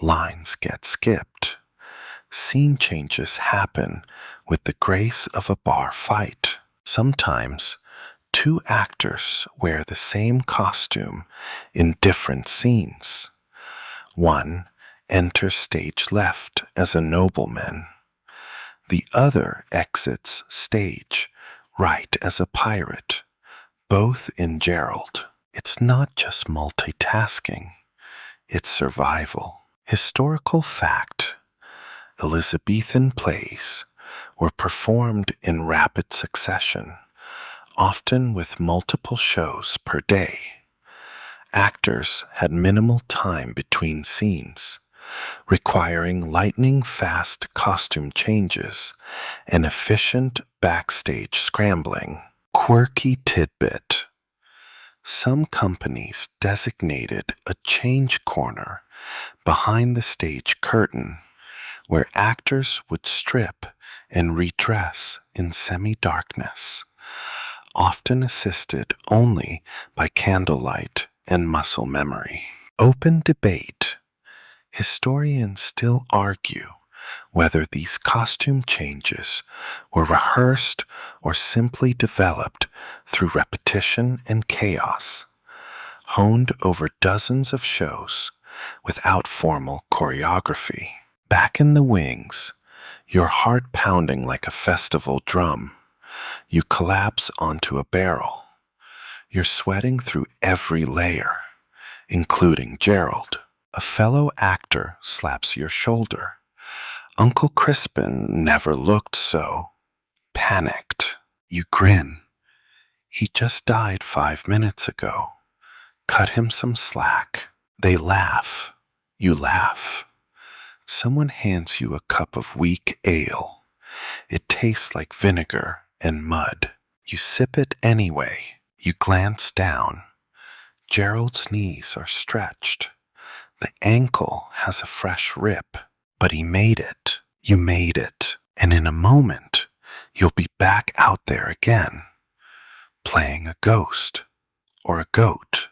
lines get skipped. Scene changes happen with the grace of a bar fight. Sometimes 2 actors wear the same costume in different scenes. One enters stage left as a nobleman. The other exits stage right as a pirate, both in Gerald. It's not just multitasking, it's survival. Historical fact: Elizabethan plays were performed in rapid succession, often with multiple shows per day. Actors had minimal time between scenes, requiring lightning-fast costume changes and efficient backstage scrambling. Quirky tidbit. Some companies designated a change corner behind the stage curtain where actors would strip and redress in semi-darkness, often assisted only by candlelight and muscle memory. Open debate. Historians still argue whether these costume changes were rehearsed or simply developed through repetition and chaos, honed over dozens of shows without formal choreography. Back in the wings, your heart pounding like a festival drum, you collapse onto a barrel. You're sweating through every layer, including Gerald. A fellow actor slaps your shoulder. Uncle Crispin never looked so panicked. You grin. He just died 5 minutes ago. Cut him some slack. They laugh. You laugh. Someone hands you a cup of weak ale. It tastes like vinegar and mud. You sip it anyway. You glance down. Gerald's knees are stretched. The ankle has a fresh rip, but he made it. You made it. And in a moment, you'll be back out there again, playing a ghost, or a goat,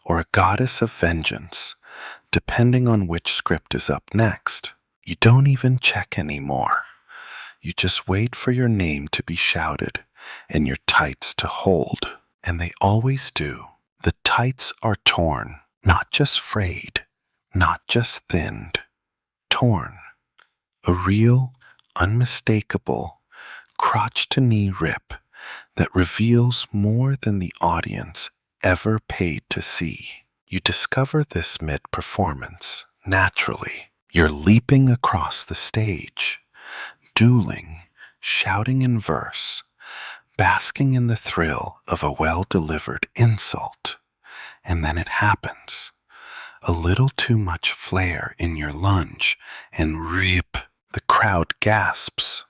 or a goddess of vengeance, depending on which script is up next. You don't even check anymore. You just wait for your name to be shouted and your tights to hold. And they always do. The tights are torn, not just frayed, not just thinned, torn. A real, unmistakable, crotch-to-knee rip that reveals more than the audience ever paid to see. You discover this mid-performance, naturally. You're leaping across the stage, dueling, shouting in verse, basking in the thrill of a well-delivered insult. And then it happens. A little too much flair in your lunge, and rip, the crowd gasps.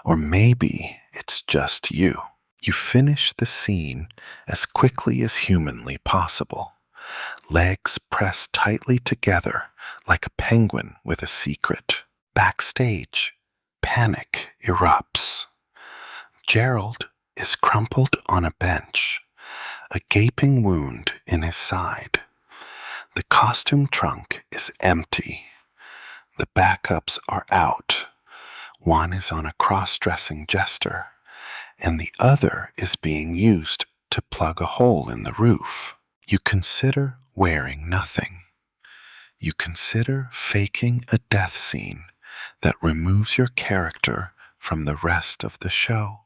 Or maybe it's just you. You finish the scene as quickly as humanly possible. Legs pressed tightly together like a penguin with a secret. Backstage, panic erupts. Gerald is crumpled on a bench, a gaping wound in his side. The costume trunk is empty. The backups are out. One is on a cross-dressing jester, and the other is being used to plug a hole in the roof. You consider wearing nothing. You consider faking a death scene that removes your character from the rest of the show.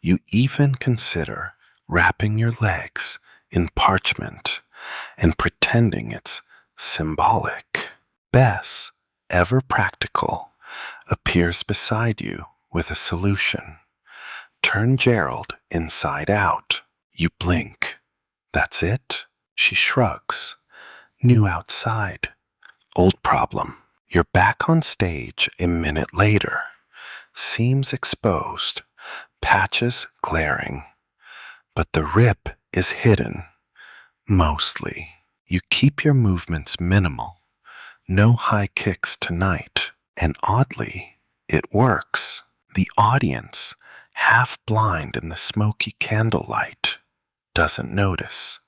You even consider wrapping your legs in parchment and pretending it's symbolic. Bess, ever practical, appears beside you with a solution. Turn Gerald inside out. You blink. That's it? She shrugs. New outside. Old problem. You're back on stage a minute later. Seams exposed. Patches glaring. But the rip is hidden. Mostly. You keep your movements minimal. No high kicks tonight. And oddly, it works. The audience, half blind in the smoky candlelight, doesn't notice.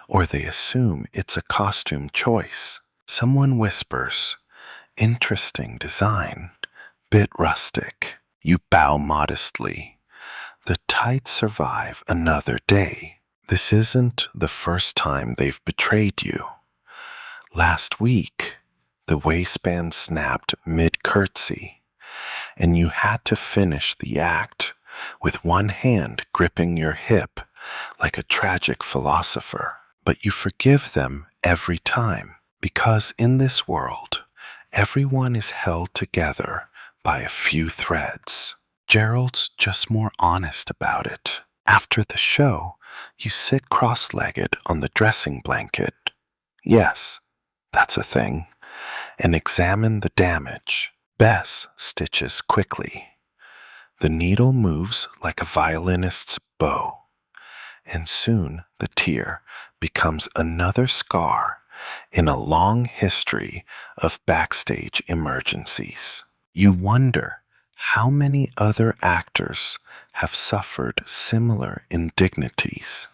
Or they assume it's a costume choice. Someone whispers, "Interesting design, bit rustic." You bow modestly. The tights survive another day. This isn't the first time they've betrayed you. Last week, the waistband snapped mid-curtsy, and you had to finish the act with one hand gripping your hip like a tragic philosopher. But you forgive them every time, because in this world, everyone is held together by a few threads. Gerald's just more honest about it. After the show, you sit cross-legged on the dressing blanket. Yes, that's a thing. And examine the damage. Bess stitches quickly. The needle moves like a violinist's bow, and soon the tear becomes another scar in a long history of backstage emergencies. You wonder how many other actors have suffered similar indignities.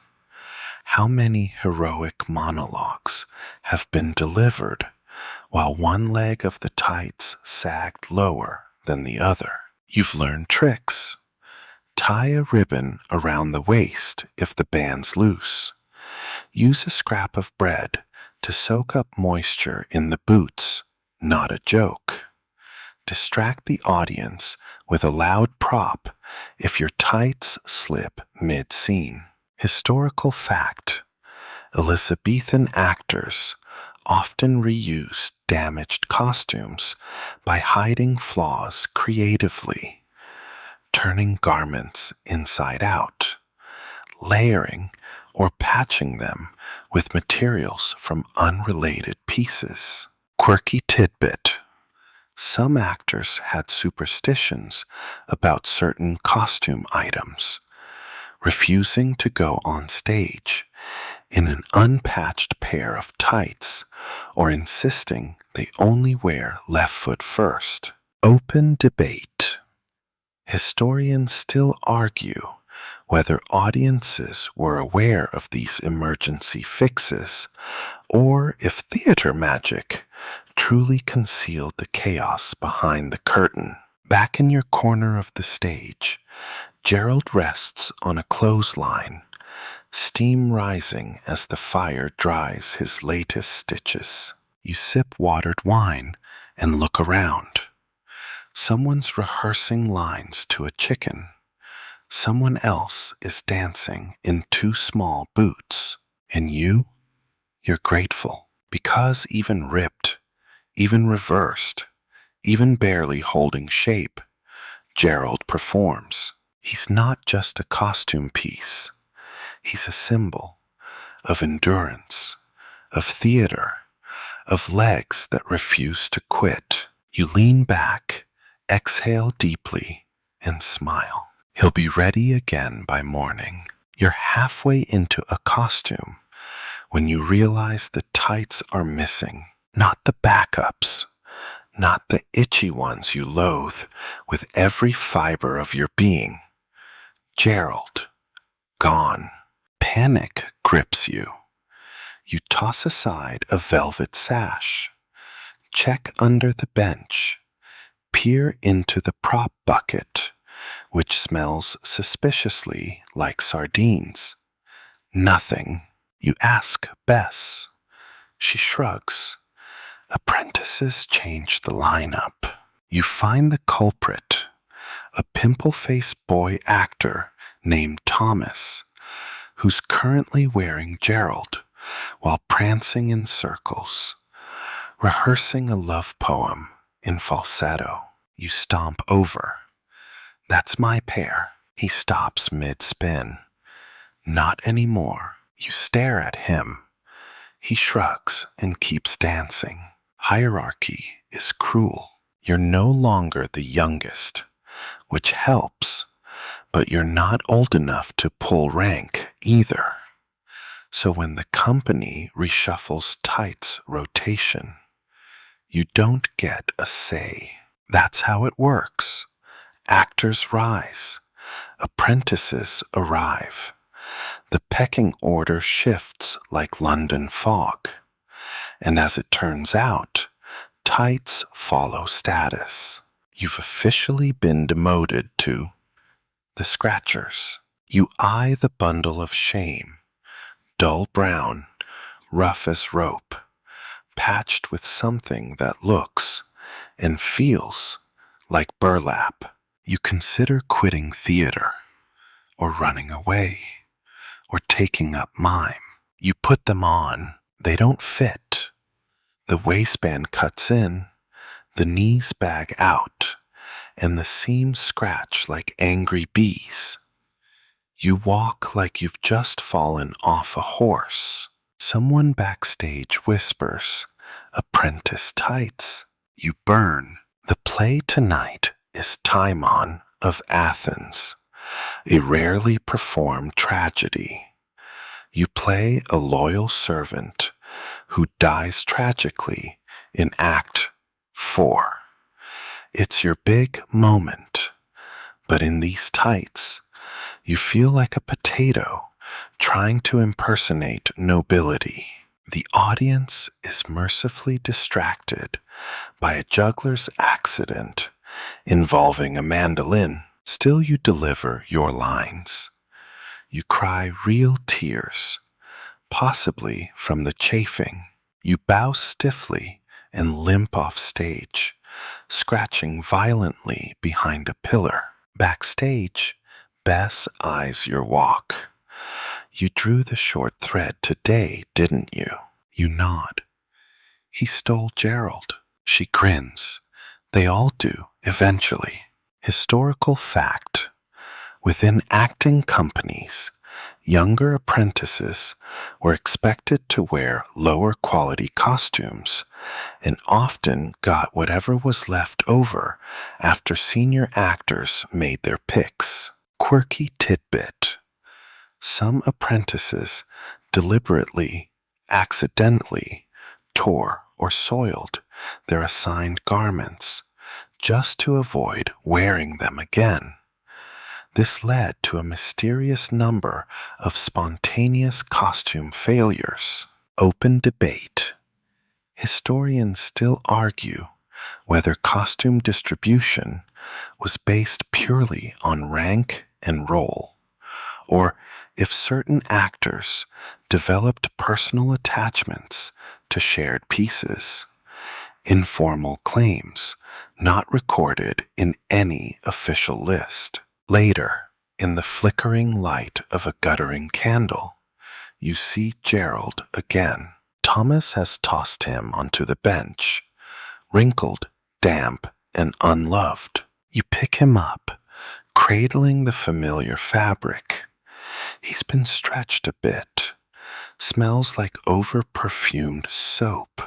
How many heroic monologues have been delivered while one leg of the tights sagged lower than the other? You've learned tricks. Tie a ribbon around the waist if the band's loose. Use a scrap of bread to soak up moisture in the boots, not a joke. Distract the audience with a loud prop if your tights slip mid-scene. Historical fact: Elizabethan actors often reused damaged costumes by hiding flaws creatively, turning garments inside out, layering or patching them with materials from unrelated pieces. Quirky tidbit: some actors had superstitions about certain costume items, refusing to go on stage in an unpatched pair of tights or insisting they only wear left foot first. Open debate. Historians still argue whether audiences were aware of these emergency fixes or if theater magic truly concealed the chaos behind the curtain. Back in your corner of the stage, Gerald rests on a clothesline, steam rising as the fire dries his latest stitches. You sip watered wine and look around. Someone's rehearsing lines to a chicken. Someone else is dancing in too small boots. And you're grateful, because even ripped, even reversed, even barely holding shape, Gerald performs. He's not just a costume piece. He's a symbol of endurance, of theater, of legs that refuse to quit. You lean back, exhale deeply, and smile. He'll be ready again by morning. You're halfway into a costume when you realize the tights are missing. Not the backups, not the itchy ones you loathe with every fiber of your being. Gerald, gone. Panic grips you. You toss aside a velvet sash, check under the bench, peer into the prop bucket, which smells suspiciously like sardines. Nothing. You ask Bess. She shrugs. Apprentices change the lineup. You find the culprit, a pimple-faced boy actor named Thomas, who's currently wearing Gerald while prancing in circles, rehearsing a love poem in falsetto. You stomp over. That's my pair. He stops mid-spin. Not anymore. You stare at him. He shrugs and keeps dancing. Hierarchy is cruel. You're no longer the youngest, which helps, but you're not old enough to pull rank either. So when the company reshuffles tights rotation, you don't get a say. That's how it works. Actors rise. Apprentices arrive. The pecking order shifts like London fog. And as it turns out, tights follow status. You've officially been demoted to the scratchers. You eye the bundle of shame, dull brown, rough as rope, patched with something that looks and feels like burlap. You consider quitting theater, or running away, or taking up mime. You put them on. They don't fit. The waistband cuts in, the knees bag out, and the seams scratch like angry bees. You walk like you've just fallen off a horse. Someone backstage whispers, "Apprentice tights." You burn. The play tonight is Timon of Athens, a rarely performed tragedy. You play a loyal servant who dies tragically in Act 4. It's your big moment, but in these tights, you feel like a potato trying to impersonate nobility. The audience is mercifully distracted by a juggler's accident involving a mandolin. Still, you deliver your lines. You cry real tears, possibly from the chafing. You bow stiffly and limp off stage, scratching violently behind a pillar. Backstage, Bess eyes your walk. You drew the short thread today, didn't you? You nod. He stole Gerald. She grins. They all do, eventually. Historical fact. Within acting companies, younger apprentices were expected to wear lower quality costumes and often got whatever was left over after senior actors made their picks. Quirky tidbit. Some apprentices deliberately, accidentally, tore or soiled their assigned garments just to avoid wearing them again. This led to a mysterious number of spontaneous costume failures. Open debate. Historians still argue whether costume distribution was based purely on rank and role, or if certain actors developed personal attachments to shared pieces. Informal claims not recorded in any official list. Later, in the flickering light of a guttering candle, you see Gerald again. Thomas has tossed him onto the bench, wrinkled, damp, and unloved. You pick him up, cradling the familiar fabric. He's been stretched a bit, smells like over-perfumed soap.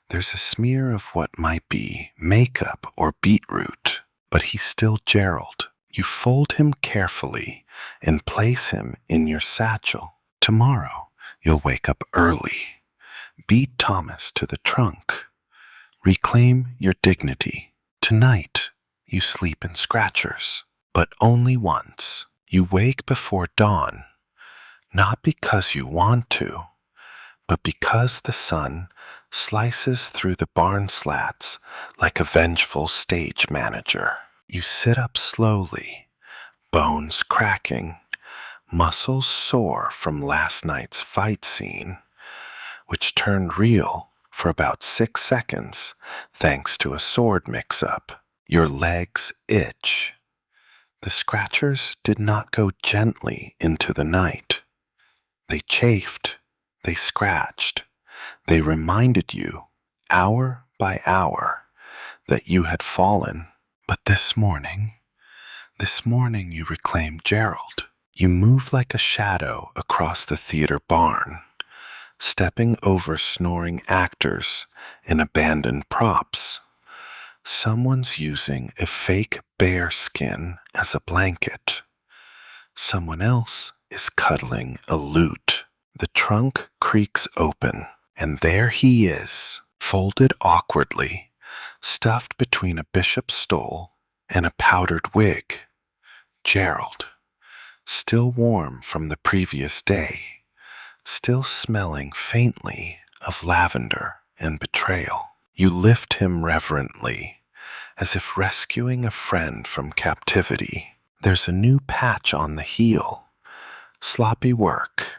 There's a smear of what might be makeup or beetroot, but he's still Gerald. You fold him carefully and place him in your satchel. Tomorrow, you'll wake up early. Beat Thomas to the trunk. Reclaim your dignity. Tonight, you sleep in scratchers, but only once. You wake before dawn, not because you want to, but because the sun slices through the barn slats like a vengeful stage manager. You sit up slowly, bones cracking, muscles sore from last night's fight scene, which turned real for about 6 seconds thanks to a sword mix-up. Your legs itch. The scratchers did not go gently into the night. They chafed, they scratched, they reminded you, hour by hour, that you had fallen. But this morning you reclaimed Gerald. You move like a shadow across the theater barn, stepping over snoring actors and abandoned props. Someone's using a fake bear skin as a blanket. Someone else is cuddling a lute. The trunk creaks open, and there he is, folded awkwardly, stuffed between a bishop's stole and a powdered wig. Gerald, still warm from the previous day, still smelling faintly of lavender and betrayal. You lift him reverently, as if rescuing a friend from captivity. There's a new patch on the heel. Sloppy work.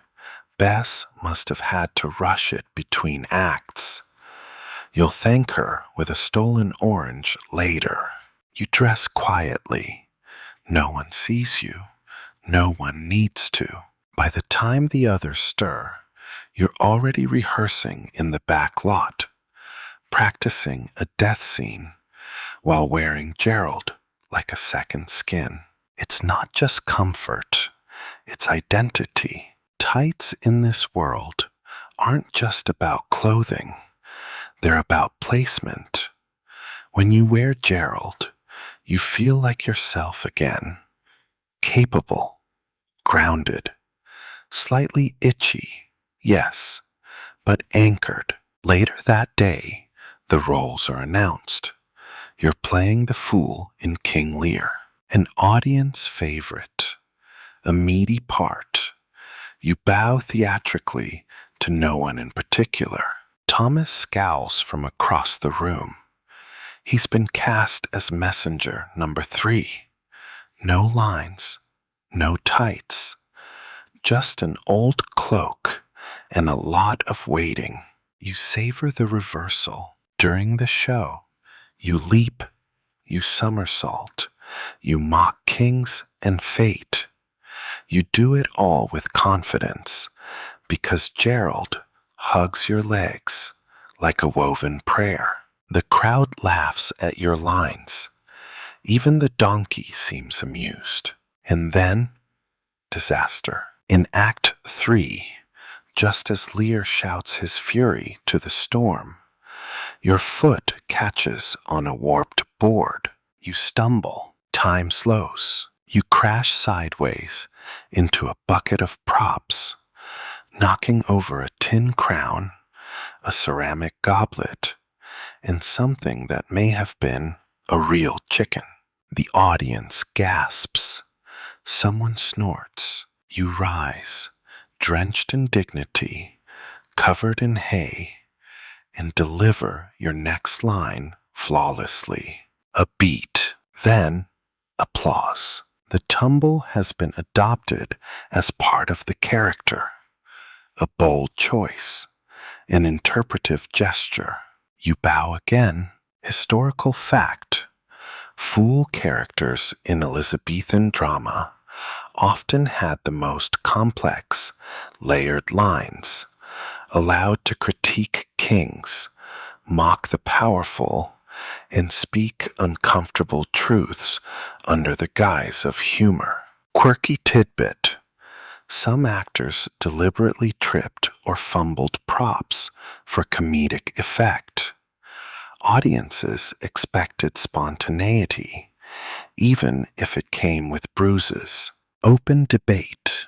Bess must have had to rush it between acts. You'll thank her with a stolen orange later. You dress quietly. No one sees you. No one needs to. By the time the others stir, you're already rehearsing in the back lot, practicing a death scene while wearing Gerald like a second skin. It's not just comfort, it's identity. Tights in this world aren't just about clothing, they're about placement. When you wear Gerald, you feel like yourself again, capable, grounded, slightly itchy, yes, but anchored. Later that day, the roles are announced. You're playing the fool in King Lear, an audience favorite, a meaty part. You bow theatrically to no one in particular. Thomas scowls from across the room. He's been cast as messenger number 3. No lines, no tights, just an old cloak and a lot of waiting. You savor the reversal. During the show, you leap, you somersault, you mock kings and fate. You do it all with confidence because Gerald hugs your legs like a woven prayer. The crowd laughs at your lines. Even the donkey seems amused. And then, disaster. In Act 3, just as Lear shouts his fury to the storm, your foot catches on a warped board. You stumble. Time slows. You crash sideways into a bucket of props, knocking over a tin crown, a ceramic goblet, and something that may have been a real chicken. The audience gasps. Someone snorts. You rise, drenched in dignity, covered in hay, and deliver your next line flawlessly. A beat, then applause. The tumble has been adopted as part of the character. A bold choice, an interpretive gesture. You bow again. Historical fact. Fool characters in Elizabethan drama often had the most complex, layered lines, allowed to critique kings, mock the powerful, and speak uncomfortable truths under the guise of humor. Quirky tidbit. Some actors deliberately tripped or fumbled props for comedic effect. Audiences expected spontaneity, even if it came with bruises. Open debate.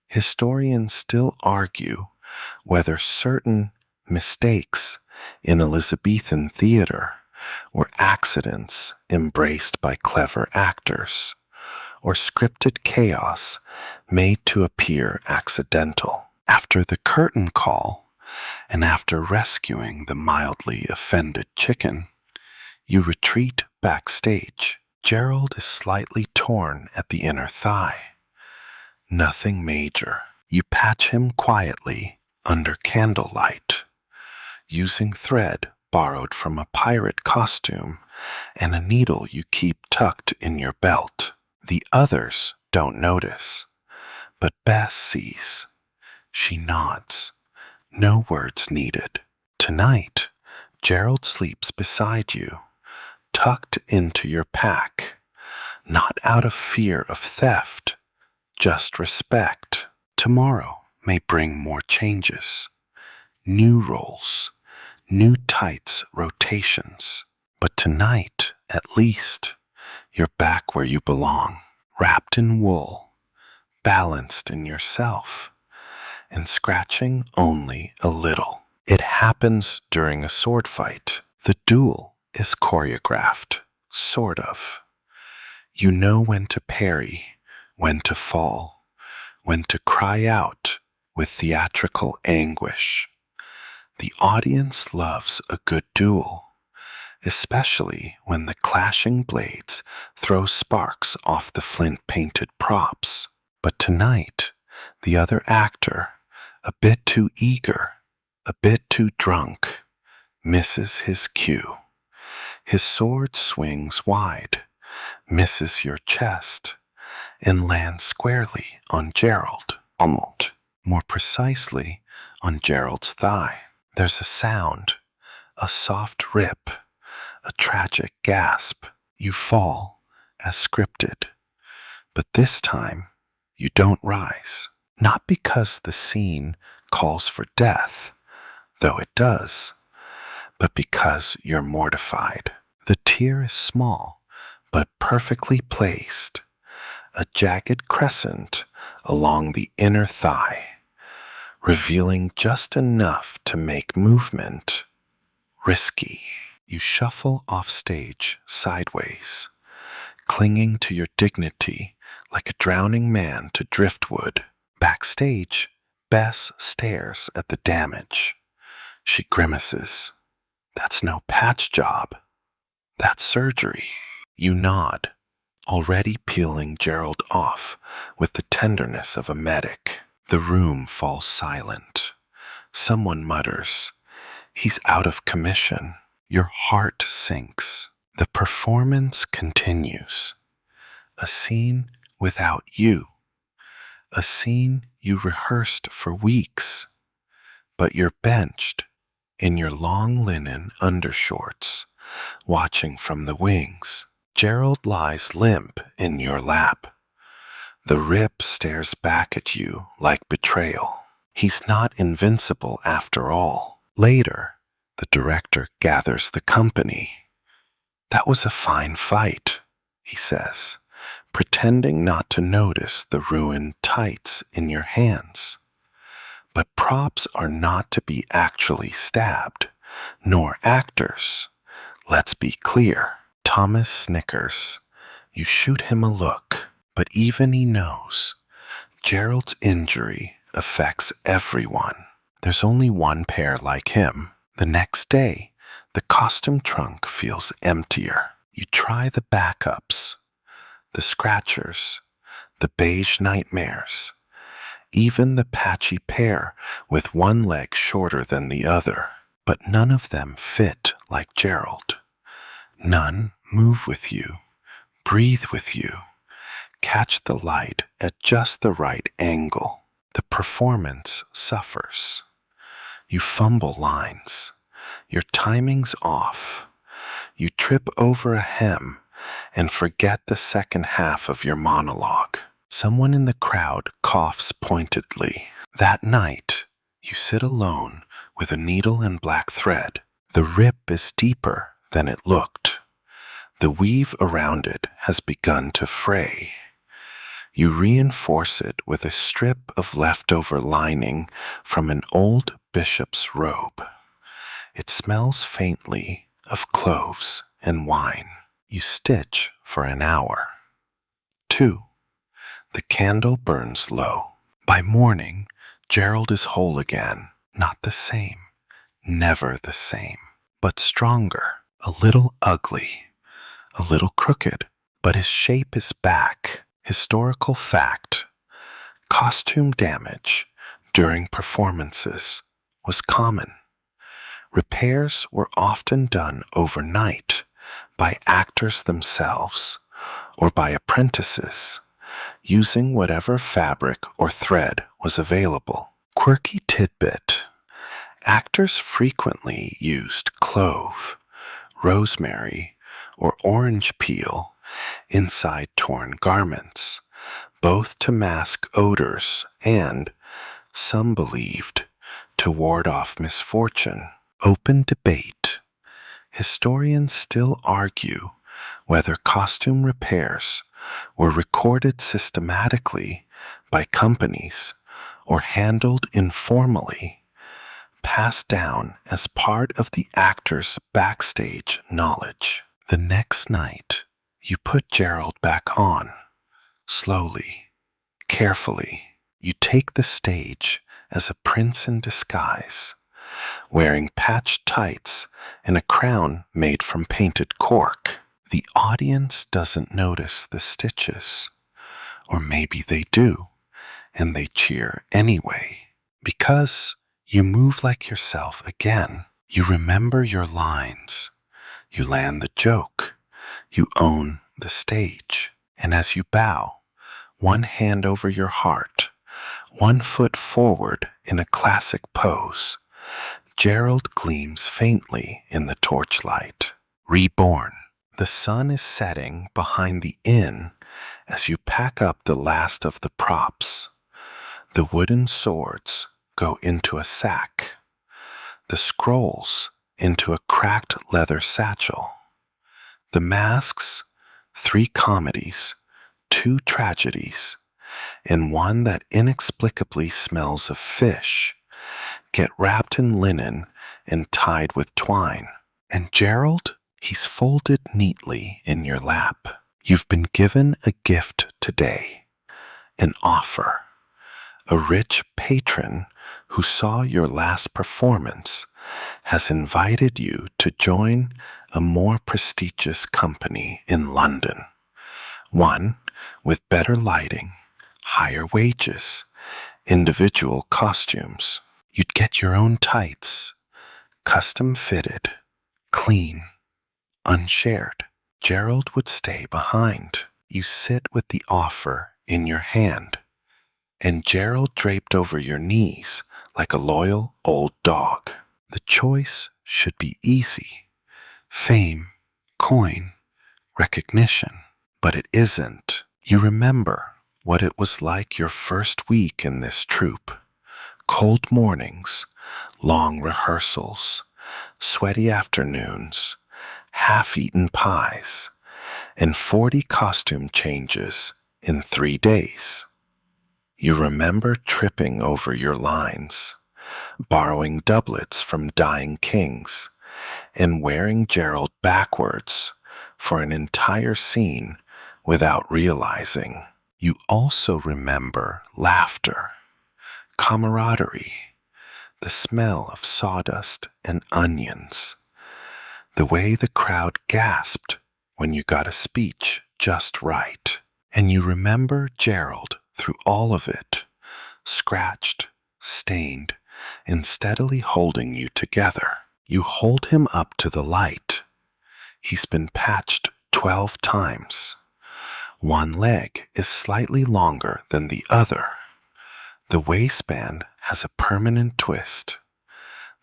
Historians still argue whether certain mistakes in Elizabethan theater were accidents embraced by clever actors, or scripted chaos made to appear accidental. After the curtain call, and after rescuing the mildly offended chicken, you retreat backstage. Gerald is slightly torn at the inner thigh. Nothing major. You patch him quietly under candlelight, using thread borrowed from a pirate costume and a needle you keep tucked in your belt. The others don't notice, but Bess sees. She nods. No words needed. Tonight, Gerald sleeps beside you, tucked into your pack, not out of fear of theft, just respect. Tomorrow may bring more changes, new roles, new tights rotations. But tonight, at least, you're back where you belong, wrapped in wool, balanced in yourself, and scratching only a little. It happens during a sword fight. The duel is choreographed, sort of. You know when to parry, when to fall, when to cry out with theatrical anguish. The audience loves a good duel, especially when the clashing blades throw sparks off the flint-painted props. But tonight, the other actor, a bit too eager, a bit too drunk, misses his cue. His sword swings wide, misses your chest, and lands squarely on Gerald, almost, more precisely on Gerald's thigh. There's a sound, a soft rip, a tragic gasp. You fall, as scripted. But this time, you don't rise. Not because the scene calls for death, though it does, but because you're mortified. The tear is small, but perfectly placed, a jagged crescent along the inner thigh, revealing just enough to make movement risky. You shuffle off stage sideways, clinging to your dignity like a drowning man to driftwood. Backstage, Bess stares at the damage. She grimaces. That's no patch job. That's surgery. You nod, already peeling Gerald off with the tenderness of a medic. The room falls silent. Someone mutters, "He's out of commission." Your heart sinks. The performance continues. A scene without you. A scene you rehearsed for weeks. But you're benched in your long linen undershorts, watching from the wings. Gerald lies limp in your lap. The rip stares back at you like betrayal. He's not invincible after all. Later, the director gathers the company. "That was a fine fight," he says, pretending not to notice the ruined tights in your hands. But props are not to be actually stabbed, nor actors. Let's be clear. Thomas snickers. You shoot him a look, but even he knows Gerald's injury affects everyone. There's only one pair like him. The next day, the costume trunk feels emptier. You try the backups, the scratchers, the beige nightmares, even the patchy pair with one leg shorter than the other. But none of them fit like Gerald. None move with you, breathe with you, catch the light at just the right angle. The performance suffers. You fumble lines. Your timing's off. You trip over a hem and forget the second half of your monologue. Someone in the crowd coughs pointedly. That night, you sit alone with a needle and black thread. The rip is deeper than it looked. The weave around it has begun to fray. You reinforce it with a strip of leftover lining from an old bishop's robe. It smells faintly of cloves and wine. You stitch for an hour. 2. The candle burns low. By morning, Gerald is whole again. Not the same. Never the same. But stronger. A little ugly. A little crooked. But his shape is back. Historical fact. Costume damage during performances was common. Repairs were often done overnight by actors themselves or by apprentices, using whatever fabric or thread was available. Quirky tidbit. Actors frequently used clove, rosemary, or orange peel inside torn garments, both to mask odors and, some believed, to ward off misfortune. Open debate. Historians still argue whether costume repairs were recorded systematically by companies or handled informally, passed down as part of the actor's backstage knowledge. The next night, you put Gerald back on. Slowly, carefully, you take the stage as a prince in disguise, wearing patched tights and a crown made from painted cork. The audience doesn't notice the stitches, or maybe they do, and they cheer anyway, because you move like yourself again. You remember your lines. You land the joke. You own the stage. And as you bow, one hand over your heart, one foot forward in a classic pose, Gerald gleams faintly in the torchlight. Reborn. The sun is setting behind the inn as you pack up the last of the props. The wooden swords go into a sack. The scrolls into a cracked leather satchel. The masks, 3 comedies, 2 two tragedies. In one that inexplicably smells of fish, get wrapped in linen and tied with twine. And Gerald, he's folded neatly in your lap. You've been given a gift today, an offer. A rich patron who saw your last performance has invited you to join a more prestigious company in London. One with better lighting, higher wages, individual costumes. You'd get your own tights, custom fitted, clean, unshared. Gerald would stay behind. You sit with the offer in your hand, and Gerald draped over your knees like a loyal old dog. The choice should be easy. Fame, coin, recognition. But it isn't. You remember what it was like your first week in this troupe. Cold mornings, long rehearsals, sweaty afternoons, half-eaten pies, and 40 costume changes in 3 days. You remember tripping over your lines, borrowing doublets from dying kings, and wearing Gerald backwards for an entire scene without realizing. You also remember laughter, camaraderie, the smell of sawdust and onions, the way the crowd gasped when you got a speech just right. And you remember Gerald through all of it, scratched, stained, and steadily holding you together. You hold him up to the light. He's been patched 12 times. One leg is slightly longer than the other. The waistband has a permanent twist.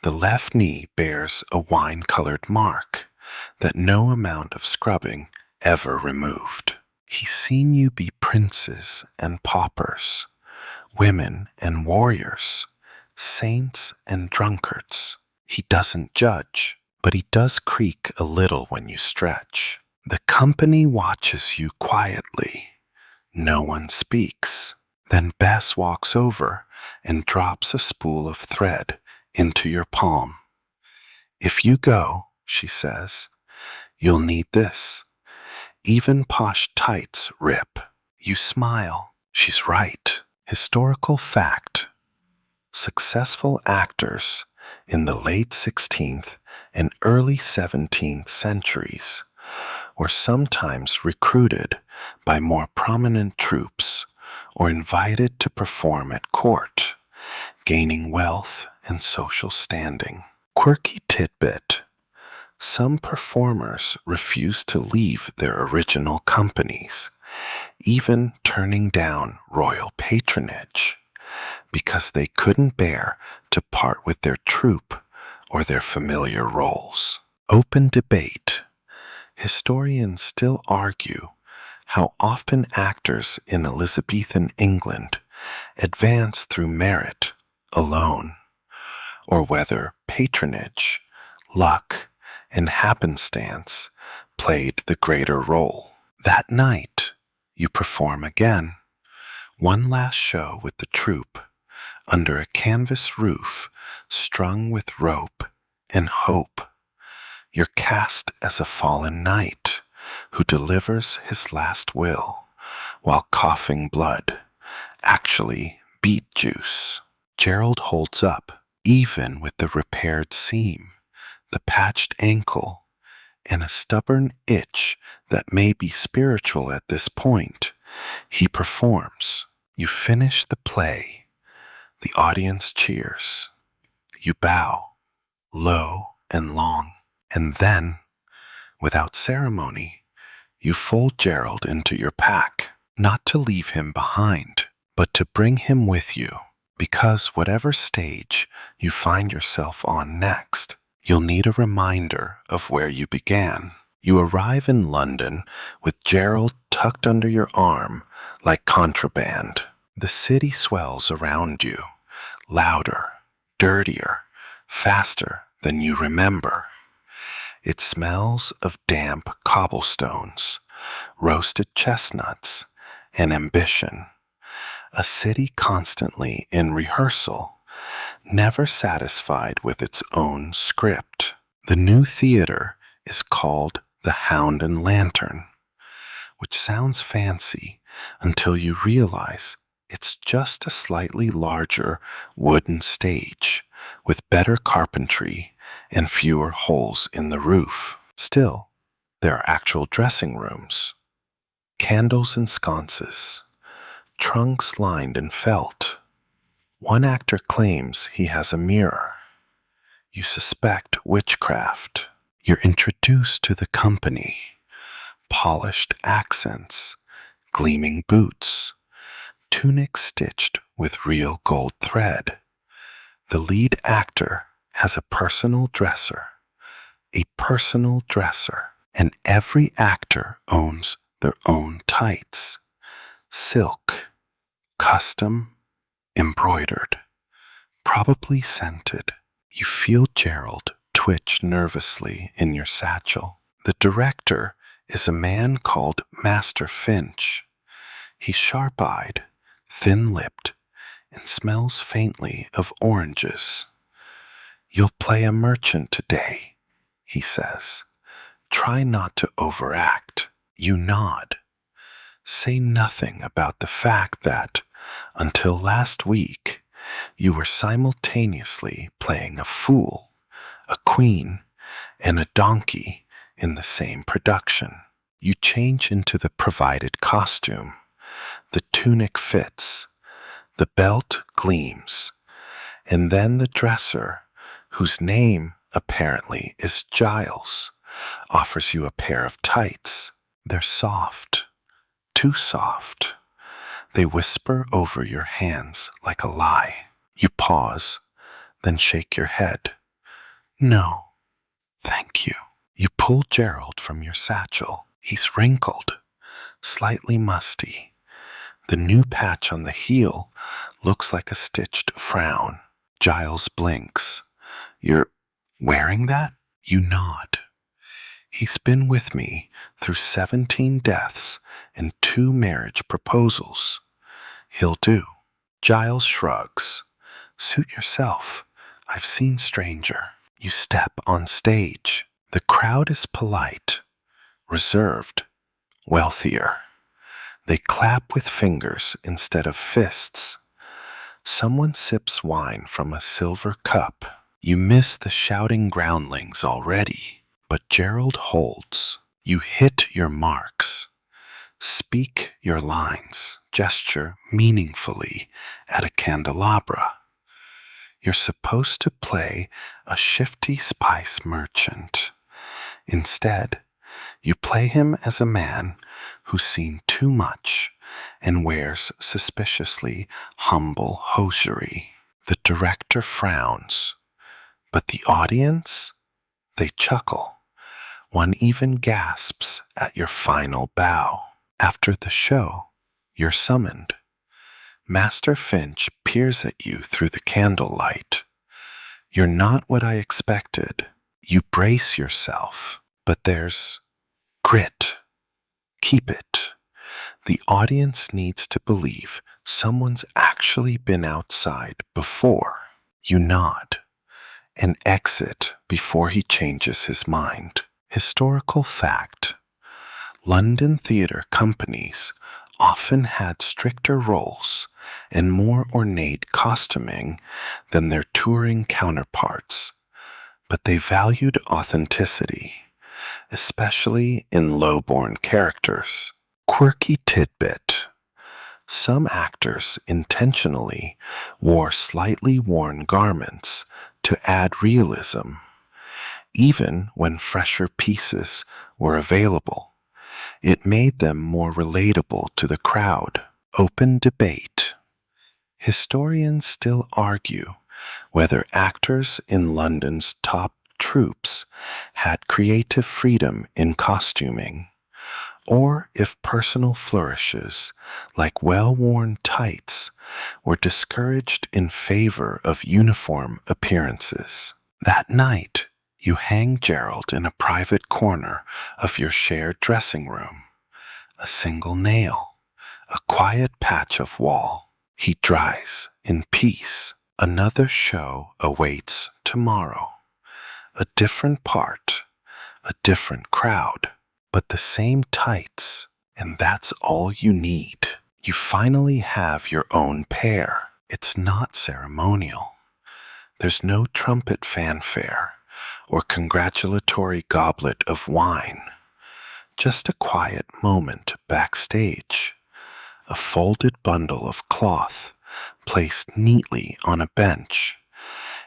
The left knee bears a wine-colored mark that no amount of scrubbing ever removed. He's seen you be princes and paupers, women and warriors, saints and drunkards. He doesn't judge, but he does creak a little when you stretch. The company watches you quietly. No one speaks. Then Bess walks over and drops a spool of thread into your palm. If you go, she says, you'll need this. Even posh tights rip. You smile. She's right. Historical fact. Successful actors in the late 16th and early 17th centuries were sometimes recruited by more prominent troupes or invited to perform at court, gaining wealth and social standing. Quirky tidbit. Some performers refused to leave their original companies, even turning down royal patronage, because they couldn't bear to part with their troupe or their familiar roles. Open debate. Historians still argue how often actors in Elizabethan England advanced through merit alone, or whether patronage, luck, and happenstance played the greater role. That night, you perform again. One last show with the troupe, under a canvas roof strung with rope and hope. You're cast as a fallen knight who delivers his last will while coughing blood, actually beet juice. Gerald holds up, even with the repaired seam, the patched ankle, and a stubborn itch that may be spiritual at this point. He performs. You finish the play. The audience cheers. You bow, low and long, and then, without ceremony, you fold Gerald into your pack, not to leave him behind, but to bring him with you, because whatever stage you find yourself on next, you'll need a reminder of where you began. You arrive in London with Gerald tucked under your arm like contraband. The city swells around you, louder, dirtier, faster than you remember. It smells of damp cobblestones, roasted chestnuts, and ambition. A city constantly in rehearsal, never satisfied with its own script. The new theater is called the Hound and Lantern, which sounds fancy until you realize it's just a slightly larger wooden stage with better carpentry and fewer holes in the roof. Still, there are actual dressing rooms, candles and sconces, trunks lined in felt. One actor claims he has a mirror. You suspect witchcraft. You're introduced to the company. Polished accents, gleaming boots, tunics stitched with real gold thread. The lead actor has a personal dresser, and every actor owns their own tights. Silk, custom, embroidered, probably scented. You feel Gerald twitch nervously in your satchel. The director is a man called Master Finch. He's sharp-eyed, thin-lipped, and smells faintly of oranges. "You'll play a merchant today," he says. "Try not to overact." You nod. Say nothing about the fact that, until last week, you were simultaneously playing a fool, a queen, and a donkey in the same production. You change into the provided costume. The tunic fits, the belt gleams, and then the dresser, whose name apparently is Giles, offers you a pair of tights. They're soft, too soft. They whisper over your hands like a lie. You pause, then shake your head. "No, thank you." You pull Gerald from your satchel. He's wrinkled, slightly musty. The new patch on the heel looks like a stitched frown. Giles blinks. "You're wearing that?" You nod. "He's been with me through 17 deaths and 2 marriage proposals. He'll do." Giles shrugs. "Suit yourself. I've seen stranger." You step on stage. The crowd is polite, reserved, wealthier. They clap with fingers instead of fists. Someone sips wine from a silver cup. You miss the shouting groundlings already, but Gerald holds. You hit your marks. Speak your lines. Gesture meaningfully at a candelabra. You're supposed to play a shifty spice merchant. Instead, you play him as a man who's seen too much and wears suspiciously humble hosiery. The director frowns, but the audience, they chuckle. One even gasps at your final bow. After the show, you're summoned. Master Finch peers at you through the candlelight. "You're not what I expected." You brace yourself, but there's grit. Keep it. The audience needs to believe someone's actually been outside before. You nod and exit before he changes his mind. Historical fact: London theater companies often had stricter roles and more ornate costuming than their touring counterparts, but they valued authenticity, especially in low-born characters. Quirky tidbit: some actors intentionally wore slightly worn garments to add realism, even when fresher pieces were available. It made them more relatable to the crowd. Open debate. Historians still argue whether actors in London's top troupes had creative freedom in costuming, or if personal flourishes, like well-worn tights, were discouraged in favor of uniform appearances. That night, you hang Gerald in a private corner of your shared dressing room. A single nail, a quiet patch of wall. He dries in peace. Another show awaits tomorrow. A different part, a different crowd, but the same tights, and that's all you need. You finally have your own pair. It's not ceremonial. There's no trumpet fanfare or congratulatory goblet of wine. Just a quiet moment backstage. A folded bundle of cloth placed neatly on a bench,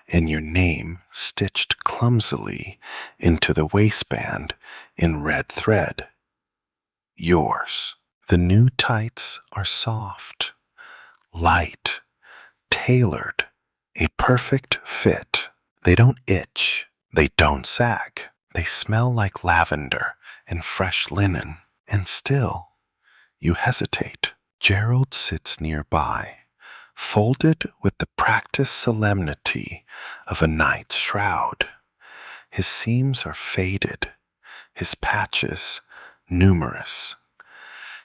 and your name stitched clumsily into the waistband in red thread. Yours. The new tights are soft, light, tailored, a perfect fit. They don't itch, they don't sag. They smell like lavender and fresh linen, and still you hesitate. Gerald sits nearby, folded with the practiced solemnity of a knight's shroud. His seams are faded, his patches numerous.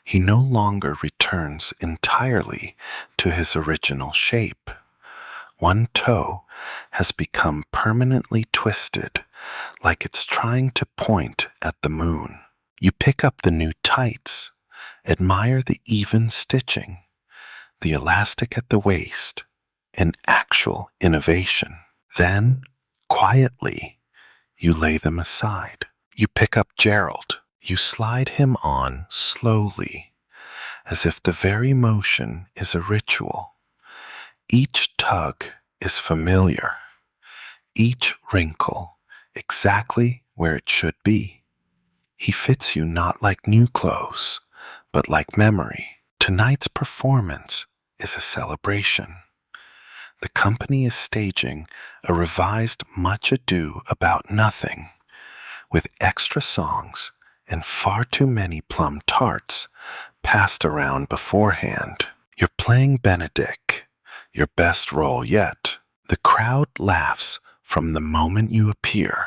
He no longer returns entirely to his original shape. One toe has become permanently twisted, like it's trying to point at the moon. You pick up the new tights, admire the even stitching, the elastic at the waist, an actual innovation. Then, quietly, you lay them aside. You pick up Gerald. You slide him on slowly, as if the very motion is a ritual. Each tug is familiar, each wrinkle exactly where it should be. He fits you not like new clothes, but like memory. Tonight's performance is a celebration. The company is staging a revised Much Ado About Nothing, with extra songs and far too many plum tarts passed around beforehand. You're playing Benedict, your best role yet. The crowd laughs from the moment you appear.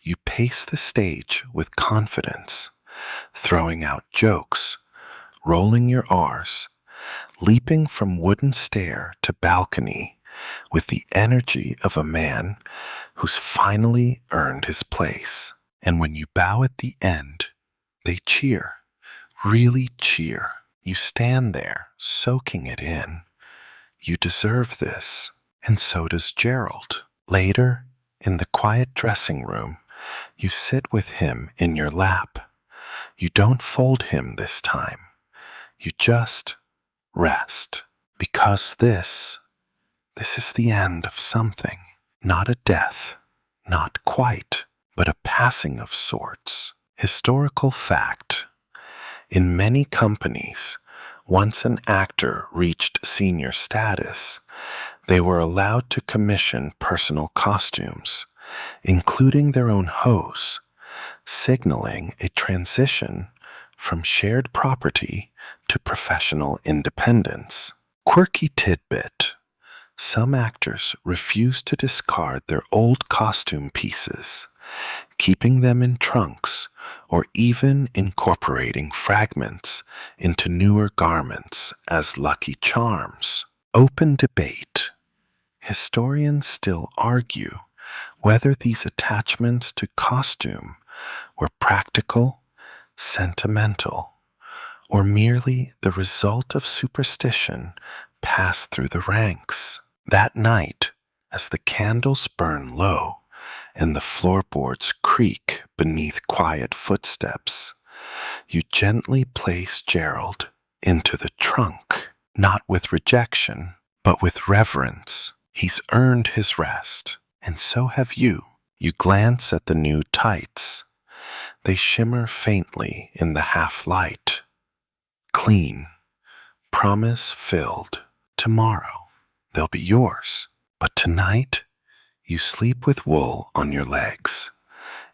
You pace the stage with confidence, throwing out jokes, rolling your R's, leaping from wooden stair to balcony with the energy of a man who's finally earned his place. And when you bow at the end, they cheer, really cheer. You stand there, soaking it in. You deserve this, and so does Gerald. Later, in the quiet dressing room, you sit with him in your lap. You don't fold him this time. You just rest. Because this is the end of something. Not a death, not quite, but a passing of sorts. Historical fact. In many companies, once an actor reached senior status, they were allowed to commission personal costumes, including their own hose, signaling a transition from shared property to professional independence. Quirky tidbit. Some actors refuse to discard their old costume pieces, keeping them in trunks or even incorporating fragments into newer garments as lucky charms. Open debate. Historians still argue whether these attachments to costume were practical, sentimental, or merely the result of superstition passed through the ranks. That night, as the candles burn low and the floorboards creak beneath quiet footsteps, you gently place Gerald into the trunk, not with rejection, but with reverence. He's earned his rest, and so have you. You glance at the new tights. They shimmer faintly in the half-light. Clean, promise-filled. Tomorrow, they'll be yours. But tonight, you sleep with wool on your legs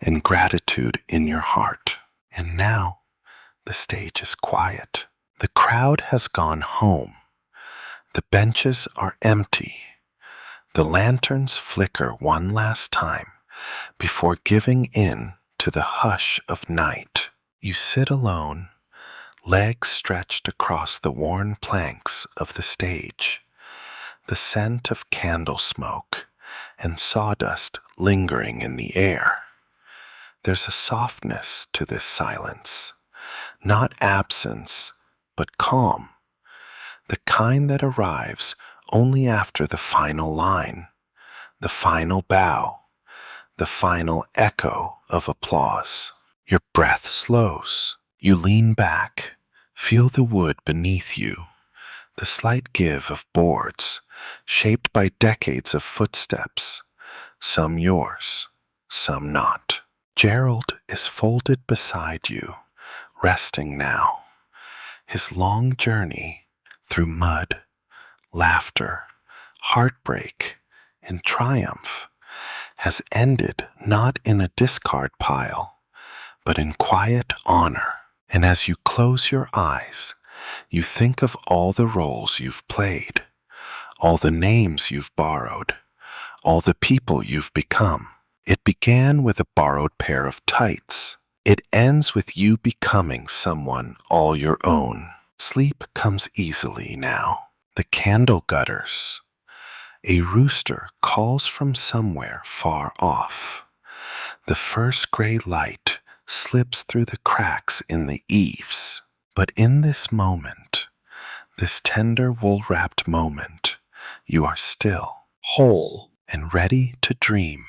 and gratitude in your heart. And now, the stage is quiet. The crowd has gone home. The benches are empty. The lanterns flicker one last time before giving in to the hush of night. You sit alone, legs stretched across the worn planks of the stage, the scent of candle smoke and sawdust lingering in the air. There's a softness to this silence, not absence, but calm, the kind that arrives only after the final line, the final bow, the final echo of applause. Your breath slows. You lean back, feel the wood beneath you, the slight give of boards, shaped by decades of footsteps, some yours, some not. Gerald is folded beside you, resting now. His long journey through mud, laughter, heartbreak, and triumph has ended not in a discard pile, but in quiet honor. And as you close your eyes, you think of all the roles you've played, all the names you've borrowed, all the people you've become. It began with a borrowed pair of tights. It ends with you becoming someone all your own. Sleep comes easily now. The candle gutters. A rooster calls from somewhere far off. The first gray light slips through the cracks in the eaves. But in this moment, this tender wool-wrapped moment, you are still, whole, and ready to dream.